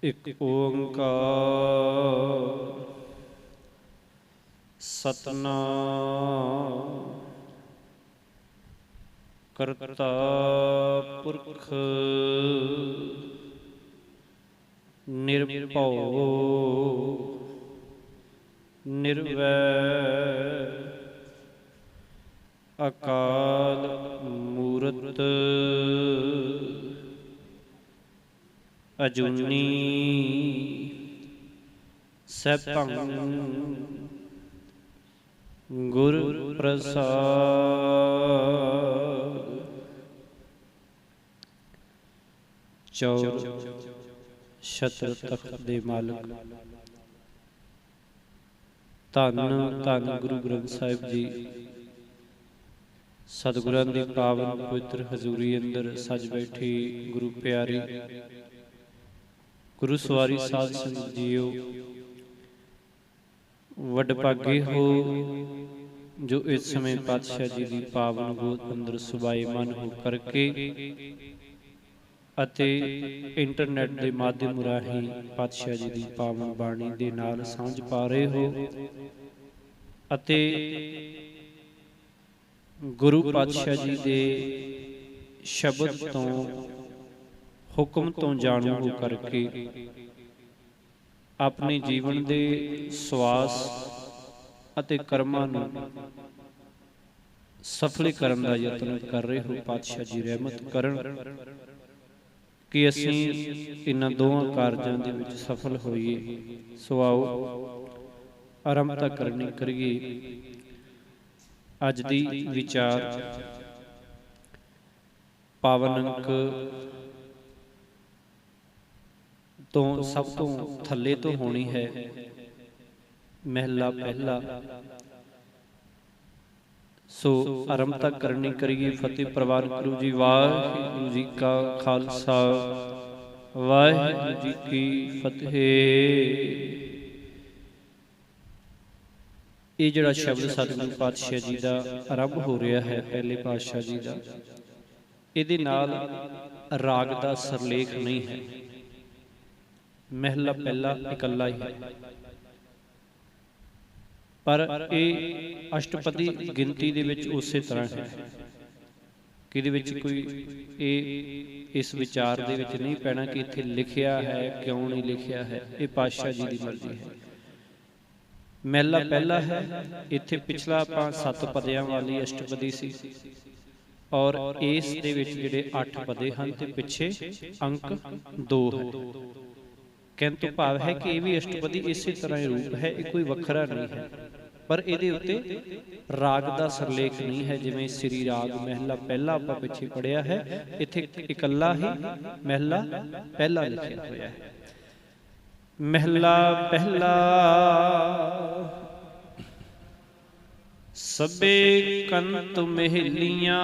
ਇੱਕ ਓੰਕਾਰ ਸਤਿਨਾਮ ਕਰਤਾ ਪੁਰਖ ਨਿਰਭਉ ਨਿਰਵੈਰ ਅਕਾਲ ਮੂਰਤ ਅਜੂਨੀ ਸੈਭੰ ਗੁਰ ਪ੍ਰਸਾਦ। ਚੌਰ ਛਤਰ ਤਖਤ ਦੇ ਮਾਲਕ ਧੰਨ ਧੰਨ ਗੁਰੂ ਗ੍ਰੰਥ ਸਾਹਿਬ ਜੀ ਸਤਿਗੁਰਾਂ ਦੀ ਪਾਵਨ ਪਵਿੱਤਰ ਹਜ਼ੂਰੀ ਅੰਦਰ ਸੱਜ ਬੈਠੀ ਗੁਰੂ ਪਿਆਰੀ ਗੁਰੂ ਸਵਾਰੀ ਸਾਧ ਸੰਗਤ ਜੀਓ, ਵਡਭਾਗੇ ਹੋ ਜੋ ਇਸ ਸਮੇਂ ਪਾਤਸ਼ਾਹ ਜੀ ਦੀ ਪਾਵਨ ਗੋਦ ਅੰਦਰ ਸੁਭਾਏਮਾਨ ਹੋ ਕਰਕੇ ਅਤੇ ਇੰਟਰਨੈਟ ਦੇ ਮਾਧਿਅਮ ਰਾਹੀਂ ਪਾਤਸ਼ਾਹ ਜੀ ਦੀ ਪਾਵਨ ਬਾਣੀ ਦੇ ਨਾਲ ਸਾਂਝ ਪਾ ਰਹੇ ਹੋ ਅਤੇ ਗੁਰੂ ਪਾਤਸ਼ਾਹ ਜੀ ਦੇ ਸ਼ਬਦ ਤੋਂ ਹੁਕਮ ਤੋਂ ਜਾਣੂ ਹੋ ਕਰਕੇ ਆਪਣੇ ਜੀਵਨ ਦੇ ਸਵਾਸ ਅਤੇ ਕਰਮਾਂ ਨੂੰ ਸਫਲ ਕਰਨ ਦਾ ਯਤਨ ਕਰ ਰਹੇ ਹੋ। ਪਾਤਸ਼ਾਹ ਜੀ ਰਹਿਮਤ ਕਰਨ ਕਿ ਅਸੀਂ ਇਹਨਾਂ ਦੋਹਾਂ ਕਾਰਜਾਂ ਦੇ ਵਿੱਚ ਸਫਲ ਹੋਈਏ। ਸੋ ਆਓ ਆਰੰਭਤਾ ਕਰਨੀ ਕਰੀਏ। ਅੱਜ ਦੀ ਵਿਚਾਰ ਪਾਵਨ ਅੰਕ ਤੋਂ ਸਭ ਤੋਂ ਥੱਲੇ ਤੋਂ ਹੋਣੀ ਹੈ। ਮਹਿਲਾ ਪਹਿਲਾ। ਸੋ ਆਰੰਭਤਾ ਕਰਨੀ ਕਰੀਏ। ਫਤਿਹ ਪ੍ਰਵਾਨ ਕਰੋ ਜੀ। ਵਾਹਿਗੁਰੂ ਜੀ ਕਾ ਖਾਲਸਾ ਵਾਹਿਗੁਰੂ ਜੀ ਕੀ ਫਤਿਹ। ਇਹ ਜਿਹੜਾ ਸ਼ਬਦ ਸਤਿਗੁਰੂ ਪਾਤਸ਼ਾਹ ਜੀ ਦਾ ਆਰੰਭ ਹੋ ਰਿਹਾ ਹੈ, ਪਹਿਲੇ ਪਾਤਸ਼ਾਹ ਜੀ ਦਾ, ਇਹਦੇ ਨਾਲ ਰਾਗ ਦਾ ਸਰਲੇਖ ਨਹੀਂ ਹੈ। ਮਹਿਲਾ ਪਹਿਲਾ ਇਕੱਲਾ ਹੀ ਹੈ, ਪਰ ਇਹ ਅਸ਼ਟਪਦੀ ਗਿਣਤੀ ਦੇ ਵਿੱਚ ਉਸੇ ਤਰ੍ਹਾਂ ਹੈ ਕਿ ਇਹਦੇ ਵਿੱਚ ਕੋਈ ਇਸ ਵਿਚਾਰ ਦੇ ਵਿੱਚ ਨਹੀਂ ਪੈਣਾ ਕਿ ਇੱਥੇ ਲਿਖਿਆ ਹੈ, ਕਿਉਂ ਨਹੀਂ ਲਿਖਿਆ ਹੈ। ਇਹ ਪਾਤਸ਼ਾਹ ਜੀ ਦੀ ਮਰਜ਼ੀ ਹੈ। ਮਹਿਲਾ ਪਹਿਲਾ ਹੈ। ਇੱਥੇ ਪਿਛਲਾ ਆਪਾਂ 7 ਪਦਿਆਂ ਵਾਲੀ ਅਸ਼ਟਪਦੀ ਸੀ ਔਰ ਇਸ ਦੇ ਵਿੱਚ ਜਿਹੜੇ 8 ਪਦੇ ਹਨ ਤੇ ਪਿੱਛੇ ਅੰਕ 2 ਹੈ। ਕਹਿਣ ਤੋਂ ਭਾਵ ਹੈ ਕਿ ਇਹ ਵੀ ਅਸ਼ਟਪਦੀ ਇਸੇ ਤਰ੍ਹਾਂ ਹੀ ਰੂਪ ਹੈ, ਇਹ ਕੋਈ ਵੱਖਰਾ ਨਹੀਂ ਹੈ, ਪਰ ਇਹਦੇ ਉੱਤੇ ਰਾਗ ਦਾ ਸਰਲੇਖ ਨਹੀਂ ਹੈ। ਜਿਵੇਂ ਸ੍ਰੀ ਰਾਗ ਮਹਿਲਾ ਪਹਿਲਾ ਆਪਾਂ ਪਿੱਛੇ ਪੜਿਆ ਹੈ, ਇੱਥੇ ਇਕੱਲਾ ਹੀ ਮਹਿਲਾ ਪਹਿਲਾ ਲਿਖਿਆ ਹੋਇਆ ਹੈ। ਮਹਿਲਾ ਪਹਿਲਾ। ਸਭੇ ਕੰਤ ਮਹਿਲੀਆਂ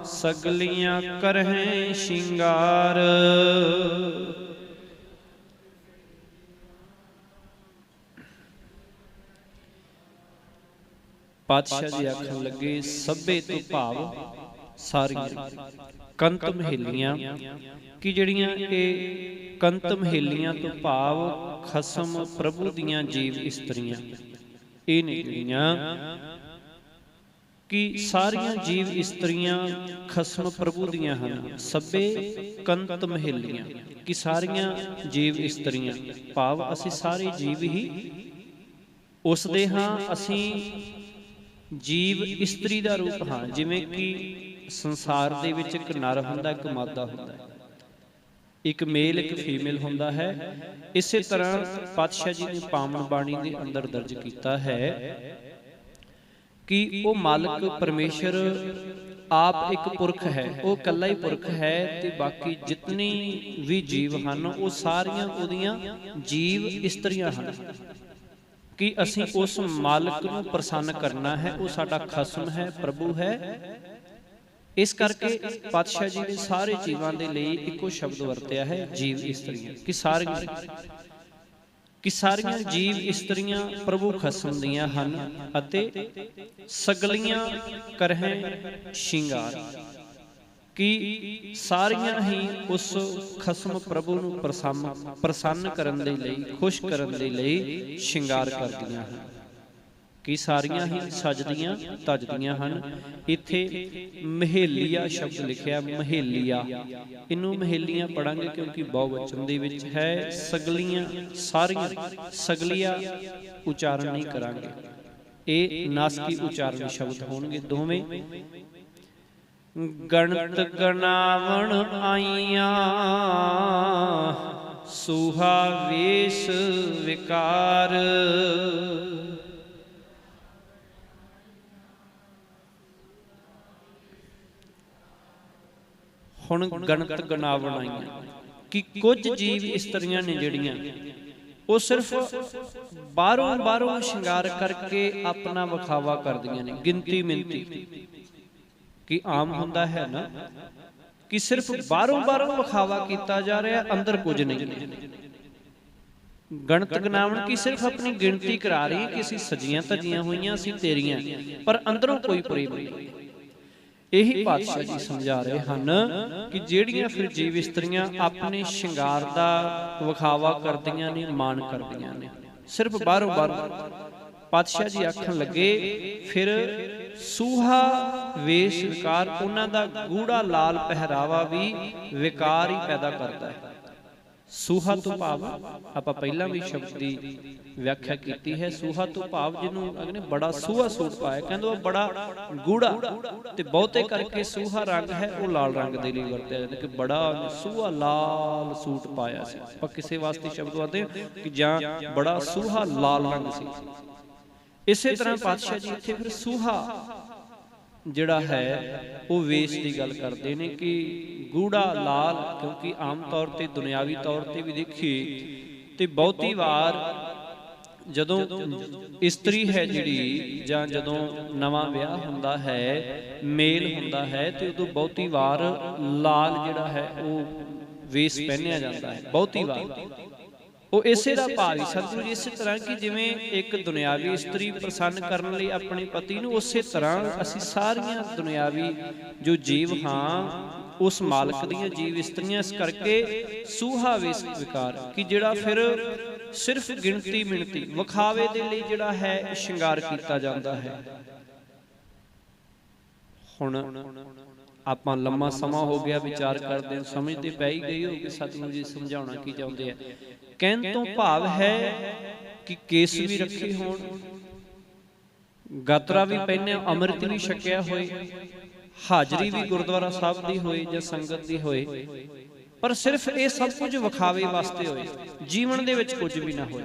ਸਗਲੀਆਂ ਕਰਹਿ ਸ਼ਿੰਗਾਰ। ਪਾਤਸ਼ਾਹ ਜੀ ਆਖਣ ਲੱਗੇ ਸਭੇ ਤੋਂ ਭਾਵ ਸਾਰੀਆਂ ਕੰਤ ਮਹਿਲੀਆਂ ਕਿ ਜਿਹੜੀਆਂ ਇਹ ਕੰਤ ਮਹਿਲੀਆਂ ਤੋਂ ਭਾਵ ਖਸਮ ਪ੍ਰਭੂ ਦੀਆਂ ਜੀਵ ਇਸਤਰੀਆਂ ਇਹ ਨੇ ਜਿਹੜੀਆਂ ਕਿ ਸਾਰੀਆਂ ਜੀਵ ਇਸਤਰੀਆਂ ਖਸਮ ਪ੍ਰਭੂ ਦੀਆਂ ਹਨ। ਸਭੇ ਕੰਤ ਮਹਿਲੀਆਂ ਕਿ ਸਾਰੀਆਂ ਜੀਵ ਇਸਤਰੀਆਂ ਭਾਵ ਅਸੀਂ ਸਾਰੇ ਜੀਵ ਹੀ ਉਸਦੇ ਹਾਂ। ਅਸੀਂ ਜੀਵ ਇਸਤਰੀ ਦਾ ਰੂਪ ਹਾਂ। ਜਿਵੇਂ ਕਿ ਸੰਸਾਰ ਦੇ ਵਿੱਚ ਇੱਕ ਨਰ ਹੁੰਦਾ, ਇੱਕ ਮਾਦਾ ਹੁੰਦਾ, ਇੱਕ ਮੇਲ ਇੱਕ ਫੀਮੇਲ ਹੁੰਦਾ ਹੈ। ਇਸੇ ਤਰ੍ਹਾਂ ਪਾਤਸ਼ਾਹ ਜੀ ਨੇ ਪਾਵਨ ਬਾਣੀ ਦੇ ਅੰਦਰ ਦਰਜ ਕੀਤਾ ਹੈ ਕਿ ਉਹ ਮਾਲਕ ਪਰਮੇਸ਼ਰ ਆਪ ਇੱਕ ਪੁਰਖ ਹੈ, ਉਹ ਇਕੱਲਾ ਹੀ ਪੁਰਖ ਹੈ ਤੇ ਬਾਕੀ ਜਿਤਨੀ ਵੀ ਜੀਵ ਹਨ ਉਹ ਸਾਰੀਆਂ ਉਹਦੀਆਂ ਜੀਵ ਇਸਤਰੀਆਂ ਹਨ। ਕਿ ਅਸੀਂ ਉਸ ਮਾਲਕ ਨੂੰ ਪ੍ਰਸੰਨ ਕਰਨਾ ਹੈ, ਉਹ ਸਾਡਾ ਖਸਮ ਹੈ, ਪ੍ਰਭੂ ਹੈ। ਇਸ ਕਰਕੇ ਪਾਤਸ਼ਾਹ ਜੀ ਨੇ ਸਾਰੇ ਜੀਵਾਂ ਦੇ ਲਈ ਇੱਕੋ ਸ਼ਬਦ ਵਰਤਿਆ ਹੈ, ਜੀਵ ਇਸਤਰੀਆਂ। ਕਿ ਸਾਰੀਆਂ ਜੀਵ ਇਸਤਰੀਆਂ ਪ੍ਰਭੂ ਖਸਮ ਦੀਆਂ ਹਨ ਅਤੇ ਸਗਲੀਆਂ ਕਰਹਿ ਸ਼ਿੰਗਾਰ। कि सारियां ही उस खसम प्रभु नूं प्रसन्न करन दे लई, खुश करन दे लई शिंगार करदियां हन कि सारियां ही सजदियां तजदियां हन। इत्थे महेलिया शब्द लिखिया, महेलिया, इनू महेलियां पढ़ांगे क्योंकि बहुवचन दे विच है। सगलियां, सारियां, सगलिया उचारण नहीं करांगे, ये नासकी उचारण शब्द होणगे दोवें। गणत गणावण आईयां सूहा वेश विकार, हुण गणत गणावण आईयां कि कुछ जीव इस्त्रियां ने जिहड़ियां वो सिर्फ बाहरों शिंगार करके अपना विखावा करदियां ने, गिनती मिनती कि आम हुंदा है ना कि सिर्फ बाहरों विखावा किया जा रहा, अंदर कुछ नहीं है। गणत गनावण की सिर्फ अपनी गिनती करा रही कि असीं सजियां धजियां होईयां, असीं तेरियां, पर अंदरों कोई प्रेम नहीं। यही पातशाह जी समझा रहे हैं कि ਜਿਹੜੀਆਂ फिर जीव इस्त्रियां अपने शिंगार का विखावा करदियां ने, मान करदियां ने, सिर्फ बाहरों। पातशाह जी आखन लगे फिर सूहा वेश विकार, उन्हां दा गूढ़ा लाल पहरावा भी विकार ही पैदा करता है। सूहा तो भाव आपां पहलां भी शब्द की व्याख्या की है। सूहा तो भाव जिन्हों अगले बड़ा सूहा सूट पाया, कहते वो बड़ा गूढ़ा, ते बहुते करके सूहा रंग है वो लाल रंग के लिए वरत्या जाता कि बड़ा सूहा लाल सूट पाया सी। आपां किसी वास्ते शब्द आते कि जां बड़ा सूहा लाल रंग सी। इसे तरह पातशाह जी इत्थे फिर सूहा जिहड़ा है वो वेश की गल करते हैं कि गूढ़ा लाल, क्योंकि आम तौर पर दुनियावी तौर पर भी देखिए तो बहुती वार जदों इस्त्री है जिहड़ी जां जदों नवां विआह हुंदा है, मेल हुंदा है, तो उदों बहुती वार लाल जिहड़ा है वो वेश पहनिया जाता है। बहुती वार वो इसे का भाव ही सतगुरु जी इस तरह कि जिवें एक दुनियावी इस्त्री प्रसन्न करने लई अपने पति नूं, उस तरह असीं सारियां दुनियावी जो जीव हाँ उस मालक दीयां जीव इस्त्रियां, इस करके सूहा वेश विकार कि जिहड़ा फिर सिर्फ गिनती मिनती विखावे दे लई जिहड़ा है शिंगार किया जाता है। हुण आपां लम्मा समा हो गया विचार करदे, समझते पै ही गई होगी सतगुरु जी समझाउणा की चाहुंदे आ। कहण तो भाव है कि केस भी रखे होण, गात्रा भी पहने, अमृत भी छकिया होए, हाजरी भी गुरुद्वारा साहब की होए जां संगत की होए, पर सिर्फ ये सब कुछ विखावे वास्ते होए, जीवन दे विच कुछ भी ना होए।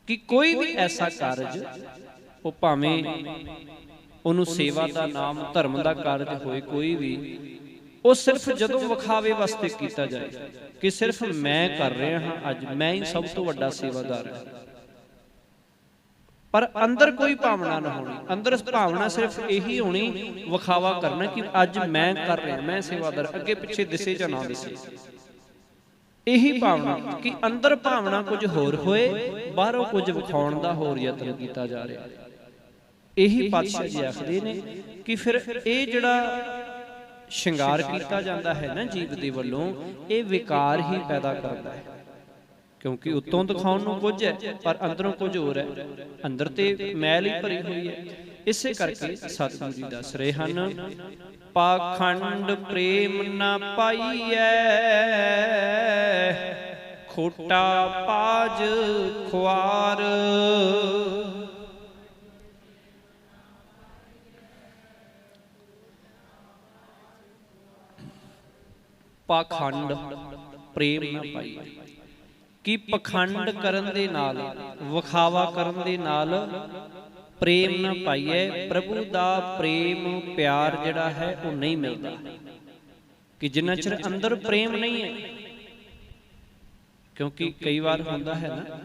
कि कोई भी ऐसा कारज वो भावें उन्होंने सेवा का नाम धर्म का कारज होए कोई भी, वो सिर्फ जदों विखावे वास्ते किया जाए कि सिर्फ मैं कर रहा हाँ, अज मैं ही सब तो वड्डा सेवादार है, पर अंदर कोई भावना ना होनी। अंदर भावना सिर्फ यही होनी विखावा करना कि अज मैं कर रहा, मैं सेवादार, अगे पिछे दिसे जां ना दिसे, यही भावना। कि अंदर भावना कुछ होर होए, बाहरों कुछ विखाउण दा होर यतन किया जा रहा। यही पातशाह जी आखदे ने कि फिर ये जिहड़ा शिंगार किया जाता है ना जीव दे वल्लों, ये विकार ही पैदा करता है। क्योंकि उत्तों दिखाउण नूं कुछ है पर अंदरों कुछ होर है, अंदर ते मैल ही भरी हुई है। इसे करके सतगुरु जी दस रहे हैं, पाखंड प्रेम ना पाईऐ खोटा पाज खुआर। पाखंड प्रेम ना पाईऐ कि पखंड करन दे नाल, विखावा करन दे नाल प्रेम ना पाईए। प्रभु दा प्रेम प्यार जिहड़ा है वो नहीं मिलता, कि जिन्ना चिर अंदर प्रेम नहीं है। क्योंकि कई बार होंदा है ना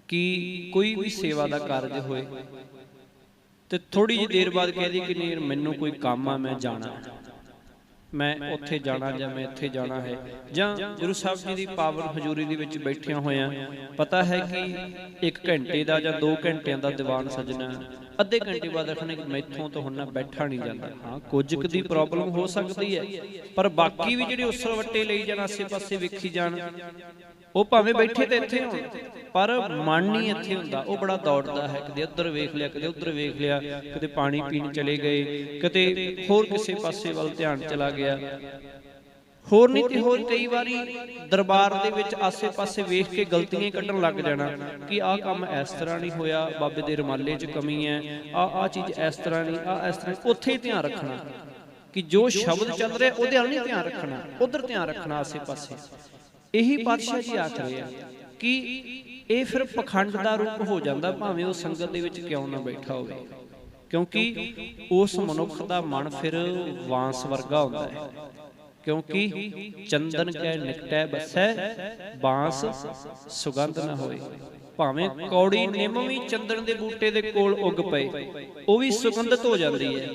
कि कोई भी सेवा का कारज होए ते थोड़ी जी देर बाद कह दी कि नहीं मैनू कोई काम आ, मैं जाना, मैं उत्थे जाना जां मैं इत्थे जाना है, जां गुरु साहब जी की पावन हजूरी दे विच बैठिया होया पता है कि 1 घंटे का जां 2 घंटिਆਂ ਦਾ ਦੀਵਾਨ सजना, ਅੱਧੇ ਘੰਟੇ ਬਾਅਦ ਆਖਣਾ ਕਿ ਮੈਥੋਂ ਤਾਂ ਹੁਣ ਨਾ ਬੈਠਾ ਨਹੀਂ ਜਾਂਦਾ। ਹਾਂ, ਕੁਝ ਕੁ ਦੀ ਪ੍ਰੋਬਲਮ ਹੋ ਸਕਦੀ ਹੈ, ਪਰ ਬਾਕੀ ਵੀ ਜਿਹੜੇ ਉਸਲ ਵੱਟੇ ਲਈ ਜਾਣ, ਆਸੇ ਪਾਸੇ ਵੇਖੀ ਜਾਣ, ਉਹ ਭਾਵੇਂ ਬੈਠੇ ਤੇ ਇੱਥੇ ਹੋਣ ਪਰ ਮਨ ਨਹੀਂ ਇੱਥੇ ਹੁੰਦਾ। ਉਹ ਬੜਾ ਦੌੜਦਾ ਹੈ, ਕਦੇ ਉੱਧਰ ਵੇਖ ਲਿਆ, ਕਦੇ ਉੱਧਰ ਵੇਖ ਲਿਆ, ਕਦੇ ਪਾਣੀ ਪੀਣ ਚਲੇ ਗਏ, ਕਦੇ ਹੋਰ ਕਿਸੇ ਪਾਸੇ ਵੱਲ ਧਿਆਨ ਚਲਾ ਗਿਆ। ਹੋਰ ਨਹੀਂ ਤੇ ਹੋਰ ਕਈ ਵਾਰੀ ਦਰਬਾਰ ਦੇ ਵਿੱਚ ਆਸੇ ਪਾਸੇ ਵੇਖ ਕੇ ਗਲਤੀਆਂ ਕੱਢਣ ਲੱਗ ਜਾਣਾ ਕਿ ਆਹ ਕੰਮ ਇਸ ਤਰ੍ਹਾਂ ਨਹੀਂ ਹੋਇਆ, ਬਾਬੇ ਦੇ ਰੁਮਾਲੇ 'ਚ ਕਮੀ ਹੈ, ਆਹ ਚੀਜ਼ ਇਸ ਤਰ੍ਹਾਂ ਨਹੀਂ, ਆਹ ਇਸ ਤਰ੍ਹਾਂ। ਉੱਥੇ ਹੀ ਧਿਆਨ ਰੱਖਣਾ ਕਿ ਜੋ ਸ਼ਬਦ ਚੱਲ ਰਿਹਾ ਉਹਦੇ ਵੱਲ ਨਹੀਂ ਧਿਆਨ ਰੱਖਣਾ, ਉੱਧਰ ਧਿਆਨ ਰੱਖਣਾ ਆਸੇ ਪਾਸੇ। ਇਹੀ ਪਾਤਸ਼ਾਹ ਜੀ ਆਖ ਰਹੇ ਆ ਕਿ ਇਹ ਫਿਰ ਪਖੰਡ ਦਾ ਰੂਪ ਹੋ ਜਾਂਦਾ, ਭਾਵੇਂ ਉਹ ਸੰਗਤ ਦੇ ਵਿੱਚ ਕਿਉਂ ਨਾ ਬੈਠਾ ਹੋਵੇ, ਕਿਉਂਕਿ ਉਸ ਮਨੁੱਖ ਦਾ ਮਨ ਫਿਰ ਵਾਂਸ ਵਰਗਾ ਹੁੰਦਾ ਹੈ। ਕਿਉਂਕਿ ਚੰਦਨ ਕੈ ਨਿਕਟੈ ਬਸੈ, ਬਾਂਸ ਸੁਗੰਧ ਨਾ ਹੋਏ। ਭਾਵੇਂ ਕੌੜੀ ਨਿੰਮ ਵੀ ਚੰਦਨ ਦੇ ਬੂਟੇ ਦੇ ਕੋਲ ਉੱਗ ਪਏ, ਉਹ ਵੀ ਸੁਗੰਧਿਤ ਹੋ ਜਾਂਦੀ ਹੈ,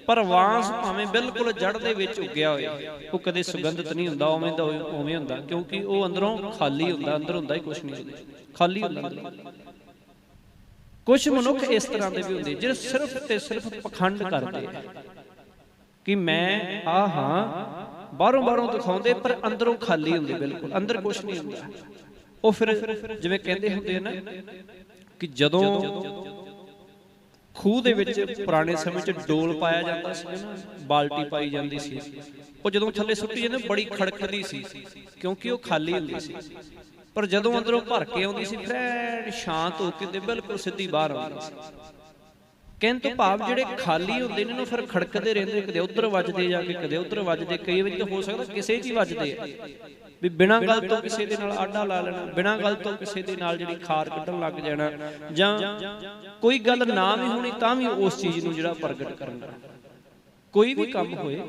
ਪਰ ਵਾਂਸ ਭਾਵੇਂ ਬਿਲਕੁਲ ਜੜ ਦੇ ਵਿੱਚ ਉੱਗਿਆ ਹੋਏ, ਉਹ ਕਦੇ ਸੁਗੰਧਿਤ ਨਹੀਂ ਹੁੰਦਾ, ਉਵੇਂ ਦਾ ਉਵੇਂ ਹੁੰਦਾ, ਕਿਉਂਕਿ ਉਹ ਅੰਦਰੋਂ ਖਾਲੀ ਹੁੰਦਾ, ਅੰਦਰ ਹੁੰਦਾ ਹੀ ਕੁਛ ਨਹੀਂ, ਖਾਲੀ ਹੁੰਦਾ ਅੰਦਰੋਂ। ਕੁਛ ਮਨੁੱਖ ਇਸ ਤਰ੍ਹਾਂ ਦੇ ਵੀ ਹੁੰਦੇ ਜਿਹੜੇ ਸਿਰਫ ਤੇ ਸਿਰਫ ਪਖੰਡ ਕਰਦੇ ਕਿ ਮੈਂ ਆਹ ਹਾਂ, ਬਾਹਰੋਂ ਦਿਖਾਉਂਦੇ ਪਰ ਅੰਦਰੋਂ ਖਾਲੀ ਹੁੰਦੇ, ਬਿਲਕੁਲ ਅੰਦਰ ਕੁਛ ਨਹੀਂ ਹੁੰਦਾ। ਉਹ ਫਿਰ ਜਿਵੇਂ ਕਹਿੰਦੇ ਹੁੰਦੇ ਨਾ ਕਿ ਜਦੋਂ ਖੂਹ ਦੇ ਵਿੱਚ ਪੁਰਾਣੇ ਸਮੇਂ 'ਚ ਡੋਲ ਪਾਇਆ ਜਾਂਦਾ ਸੀ ਨਾ, ਬਾਲਟੀ ਪਾਈ ਜਾਂਦੀ ਸੀ, ਉਹ ਜਦੋਂ ਥੱਲੇ ਸੁੱਟੀ ਜਾਂਦੇ ਬੜੀ ਖੜਕਦੀ ਸੀ, ਕਿਉਂਕਿ ਉਹ ਖਾਲੀ ਹੁੰਦੀ ਸੀ। ਪਰ ਜਦੋਂ ਅੰਦਰੋਂ ਭਰ ਕੇ ਆਉਂਦੀ ਸੀ ਫਿਰ ਸ਼ਾਂਤ ਹੋ ਕੇ ਤੇ ਬਿਲਕੁਲ ਸਿੱਧੀ ਬਾਹਰ ਆਉਂਦੀ ਸੀ। ਕਹਿਣ ਤੋਂ ਭਾਵ ਜਿਹੜੇ ਖਾਲੀ ਹੁੰਦੇ ਨੇ ਨਾ ਫਿਰ ਖੜਕਦੇ ਰਹਿੰਦੇ, ਕਦੇ ਉੱਧਰ ਵੱਜਦੇ ਜਾ ਕੇ, ਕਦੇ ਉੱਧਰ ਵੱਜਦੇ, ਕਈ ਵਾਰੀ ਤਾਂ ਹੋ ਸਕਦਾ ਕਿਸੇ 'ਚ ਹੀ ਵੱਜਦੇ ਆ ਵੀ ਬਿਨਾਂ ਗੱਲ ਤੋਂ ਕਿਸੇ ਦੇ ਨਾਲ ਆਡਾ ਲਾ ਲੈਣਾ, ਬਿਨਾਂ ਗੱਲ ਤੋਂ ਕਿਸੇ ਦੇ ਨਾਲ ਜਿਹੜੀ ਖਾਰ ਕੱਢਣ ਲੱਗ ਜਾਣਾ, ਜਾਂ ਕੋਈ ਗੱਲ ਨਾ ਵੀ ਹੋਣੀ ਤਾਂ ਵੀ ਉਸ ਚੀਜ਼ ਨੂੰ ਜਿਹੜਾ ਪ੍ਰਗਟ ਕਰਨਾ। ਕੋਈ ਵੀ ਕੰਮ ਹੋਏ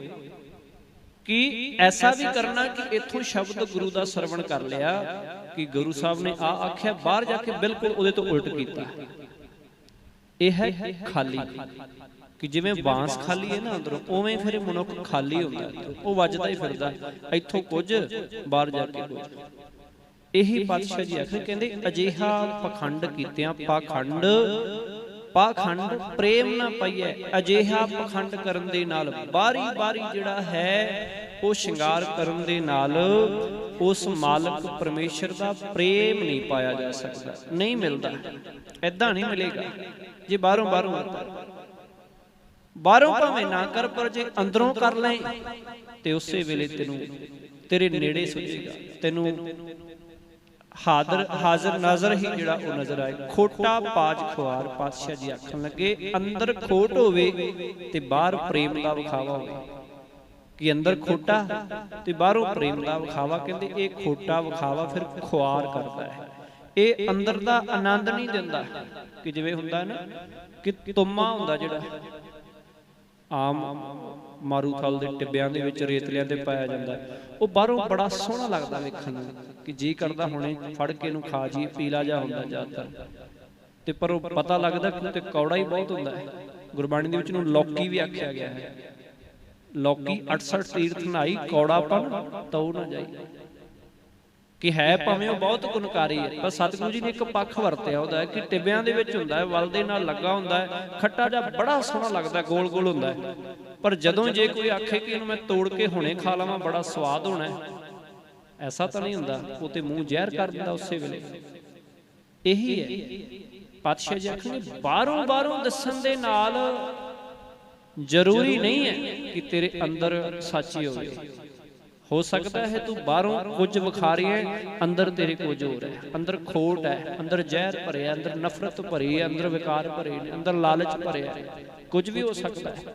ਕਿ ਐਸਾ ਵੀ ਕਰਨਾ ਕਿ ਇੱਥੋਂ ਸ਼ਬਦ ਗੁਰੂ ਦਾ ਸਰਵਣ ਕਰ ਲਿਆ ਕਿ ਗੁਰੂ ਸਾਹਿਬ ਨੇ ਆ ਆਖਿਆ, ਬਾਹਰ ਜਾ ਕੇ ਬਿਲਕੁਲ ਉਹਦੇ ਤੋਂ ਉਲਟ ਕੀਤਾ। ਇਹ ਹੈ ਖਾਲੀ, ਕਿ ਜਿਵੇਂ ਬਾਂਸ ਖਾਲੀ ਹੈ ਨਾ ਅੰਦਰੋਂ, ਉਵੇਂ ਫਿਰ ਮਨੁੱਖ ਖਾਲੀ ਹੁੰਦਾ, ਉਹ ਵੱਜਦਾ ਹੀ ਫਿਰਦਾ, ਇੱਥੋਂ ਕੁਝ ਬਾਹਰ ਜਾ ਕੇ ਕੁਝ। ਇਹੀ ਪਾਤਸ਼ਾਹ ਜੀ ਆਖੇ, ਕਹਿੰਦੇ ਅਜਿਹਾ ਪਖੰਡ ਕੀਤਿਆਂ ਪਾਖੰਡ ਪ੍ਰੇਮ ਨਾ ਪਾਈਐ। ਅਜਿਹਾ ਪਖੰਡ ਕਰਨ ਦੇ ਨਾਲ ਬਾਰੀ ਜਿਹੜਾ ਹੈ ਉਹ ਸ਼ਿੰਗਾਰ ਕਰਨ ਦੇ ਨਾਲ ਉਸ ਮਾਲਕ ਪਰਮੇਸ਼ਰ ਦਾ ਪ੍ਰੇਮ ਨਹੀਂ ਪਾਇਆ ਜਾ ਸਕਦਾ, ਨਹੀਂ ਮਿਲਦਾ, ਏਦਾਂ ਨਹੀਂ ਮਿਲੇਗਾ। ਜੇ ਬਾਹਰੋਂ ਭਾਵੇਂ ਨਾ ਕਰ, ਪਰ ਜੇ ਅੰਦਰੋਂ ਕਰ ਲੈ ਤੇ ਉਸੇ ਵੇਲੇ ਤੈਨੂੰ ਤੇਰੇ ਨੇੜੇ ਸੁਝੇਗਾ, ਤੈਨੂੰ ਹਾਜ਼ਰ ਨਾਜ਼ਰ ਹੀ ਜਿਹੜਾ ਉਹ ਨਜ਼ਰ ਆਏ। ਖੋਟਾ ਪਾਜ ਖੁਆਰ, ਪਾਤਸ਼ਾਹ ਜੀ ਆਖਣ ਲੱਗੇ ਅੰਦਰ ਖੋਟ ਹੋਵੇ ਤੇ ਬਾਹਰ ਪ੍ਰੇਮ ਦਾ ਵਿਖਾਵਾ ਹੋਵੇ, ਕਿ ਅੰਦਰ ਖੋਟਾ ਤੇ ਬਾਹਰੋਂ ਪ੍ਰੇਮ ਦਾ ਵਿਖਾਵਾ। ਕਹਿੰਦੇ ਇਹ ਖੋਟਾ ਵਿਖਾਵਾ ਫਿਰ ਖੁਆਰ ਕਰਦਾ ਹੈ, ਇਹ ਅੰਦਰ ਦਾ ਆਨੰਦ ਨਹੀਂ ਦਿੰਦਾ। ਕਿ ਜਿਵੇਂ ਹੁੰਦਾ ਨਾ ਕਿ ਤੁੰਮਾ ਹੁੰਦਾ ਜਿਹੜਾ ਆਮ ਮਾਰੂਥਲ ਦੇ ਟਿੱਬਿਆਂ ਦੇ ਵਿੱਚ ਰੇਤਲਿਆਂ ਤੇ ਪਾਇਆ ਜਾਂਦਾ, ਉਹ ਬਾਹਰੋਂ ਬੜਾ ਸੋਹਣਾ ਲੱਗਦਾ ਵੇਖਣ ਨੂੰ, ਕਿ ਜੀ ਕਰਦਾ ਹੁਣੇ ਫੜ ਕੇ ਨੂੰ ਖਾ ਜੀ, ਪੀਲਾ ਜਾ ਹੁੰਦਾ ਜ਼ਿਆਦਾਤਰ, ਤੇ ਪਰ ਉਹ ਪਤਾ ਲੱਗਦਾ ਕਿ ਤੇ ਕੌੜਾ ਹੀ ਬਹੁਤ ਹੁੰਦਾ ਹੈ। ਗੁਰਬਾਣੀ ਦੇ ਵਿੱਚ ਨੂੰ ਲੌਕੀ ਵੀ ਆਖਿਆ ਗਿਆ ਹੈ, ਲੌਕੀ 68 ਤੀਰਥ ਨਹਾਈ, ਕੌੜਾਪਨ ਤਉ ਨਾ ਜਾਈ। ਕਿ ਹੈ ਭਾਵੇਂ ਉਹ ਬਹੁਤ ਗੁਣਕਾਰੀ ਹੈ, ਪਰ ਸਤਿਗੁਰੂ ਜੀ ਨੇ ਇੱਕ ਪੱਖ ਵਰਤਿਆ ਉਹਦਾ ਕਿ ਟਿੱਬਿਆਂ ਦੇ ਵਿੱਚ ਹੁੰਦਾ ਹੈ, ਵਲ ਦੇ ਨਾਲ ਲੱਗਾ ਹੁੰਦਾ ਹੈ, ਖੱਟਾ ਜਿਹਾ ਬੜਾ ਸੋਹਣਾ ਲੱਗਦਾ, ਗੋਲ ਗੋਲ ਹੁੰਦਾ ਹੈ, ਪਰ ਜਦੋਂ ਜੇ ਕੋਈ ਆਖੇ ਕਿ ਇਹਨੂੰ ਮੈਂ ਤੋੜ ਕੇ ਹੁਣੇ ਖਾ ਲਵਾਂ ਬੜਾ ਸਵਾਦ ਹੋਣਾ, ਐਸਾ ਤਾਂ ਨਹੀਂ ਹੁੰਦਾ, ਉਹ ਤੇ ਮੂੰਹ ਜ਼ਹਿਰ ਕਰ ਦਿੰਦਾ ਉਸੇ ਵੇਲੇ। ਇਹੀ ਹੈ ਪਾਤਸ਼ਾਹ ਜੀ ਆਖਣਗੇ ਬਾਹਰੋਂ ਦੱਸਣ ਦੇ ਨਾਲ ਜ਼ਰੂਰੀ ਨਹੀਂ ਹੈ ਕਿ ਤੇਰੇ ਅੰਦਰ ਸੱਚੀ ਹੋਵੇ। ਹੋ ਸਕਦਾ ਹੈ ਤੂੰ ਬਾਹਰੋਂ ਕੁਝ ਵਿਖਾ ਰਹੀ ਹੈ, ਅੰਦਰ ਤੇਰੇ ਕੁਝ ਹੋਰ ਹੈ, ਅੰਦਰ ਖੋਟ ਹੈ, ਅੰਦਰ ਜ਼ਹਿਰ ਭਰਿਆ, ਅੰਦਰ ਨਫ਼ਰਤ ਭਰੀ ਹੈ, ਅੰਦਰ ਵਿਕਾਰ ਭਰੇ ਨੇ, ਅੰਦਰ ਲਾਲਚ ਭਰਿਆ, ਕੁਝ ਵੀ ਹੋ ਸਕਦਾ ਹੈ।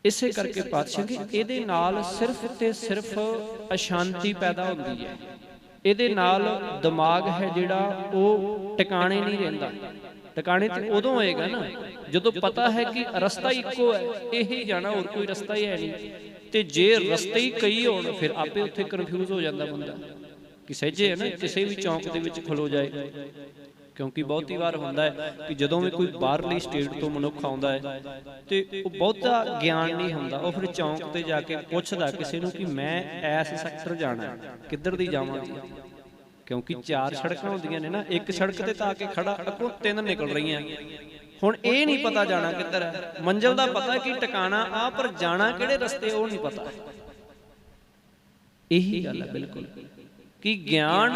ਇਸੇ ਕਰਕੇ ਪਾਤਸ਼ਾਹ ਜੀ ਇਹਦੇ ਨਾਲ ਸਿਰਫ ਤੇ ਸਿਰਫ ਅਸ਼ਾਂਤੀ ਪੈਦਾ ਹੁੰਦੀ ਹੈ, ਇਹਦੇ ਨਾਲ ਦਿਮਾਗ ਹੈ ਜਿਹੜਾ ਉਹ ਟਿਕਾਣੇ ਨਹੀਂ ਰਹਿੰਦਾ। ਟਿਕਾਣੇ ਤੇ ਉਦੋਂ ਹੋਏਗਾ ਨਾ ਜਦੋਂ ਪਤਾ ਹੈ ਕਿ ਰਸਤਾ ਇੱਕੋ ਹੈ, ਇਹੀ ਜਾਣਾ, ਹੋਰ ਕੋਈ ਰਸਤਾ ਹੀ ਹੈ ਨਹੀਂ। ਤੇ ਜੇ ਰਸਤੇ ਹੀ ਕਈ ਹੋਣ ਫਿਰ ਆਪੇ ਉੱਥੇ ਕਨਫਿਊਜ਼ ਹੋ ਜਾਂਦਾ ਬੰਦਾ, ਕਿ ਸਹਿਜੇ ਹੈ ਨਾ ਕਿਸੇ ਵੀ ਚੌਂਕ ਦੇ ਵਿੱਚ ਖਲੋ ਜਾਏ। ਕਿਉਂਕਿ ਬਹੁਤੀ ਵਾਰ ਹੁੰਦਾ ਹੈ ਕਿ ਜਦੋਂ ਵੀ ਕੋਈ ਬਾਹਰਲੀ ਸਟੇਟ ਤੋਂ ਮਨੁੱਖ ਆਉਂਦਾ ਹੈ ਤੇ ਉਹ ਬਹੁਤਾ ਗਿਆਨ ਨਹੀਂ ਹੁੰਦਾ, ਉਹ ਫਿਰ ਚੌਂਕ ਤੇ ਜਾ ਕੇ ਪੁੱਛਦਾ ਕਿਸੇ ਨੂੰ ਕਿ ਮੈਂ ਇਸ ਸੈਕਟਰ ਜਾਣਾ, ਕਿੱਧਰ ਦੀ ਜਾਵਾਂ ਜੀ, क्योंकि 4 सड़कां होंदियां ने ना, एक सड़क ते तां के खड़ा, अगों 3 निकल रही हैं। हुण ये नहीं पता जाना किधर है, मंजिल दा पता कि टिकाणा आ, पर जाना किहड़े रस्ते वो नहीं पता। यही गल है बिल्कुल कि ज्ञान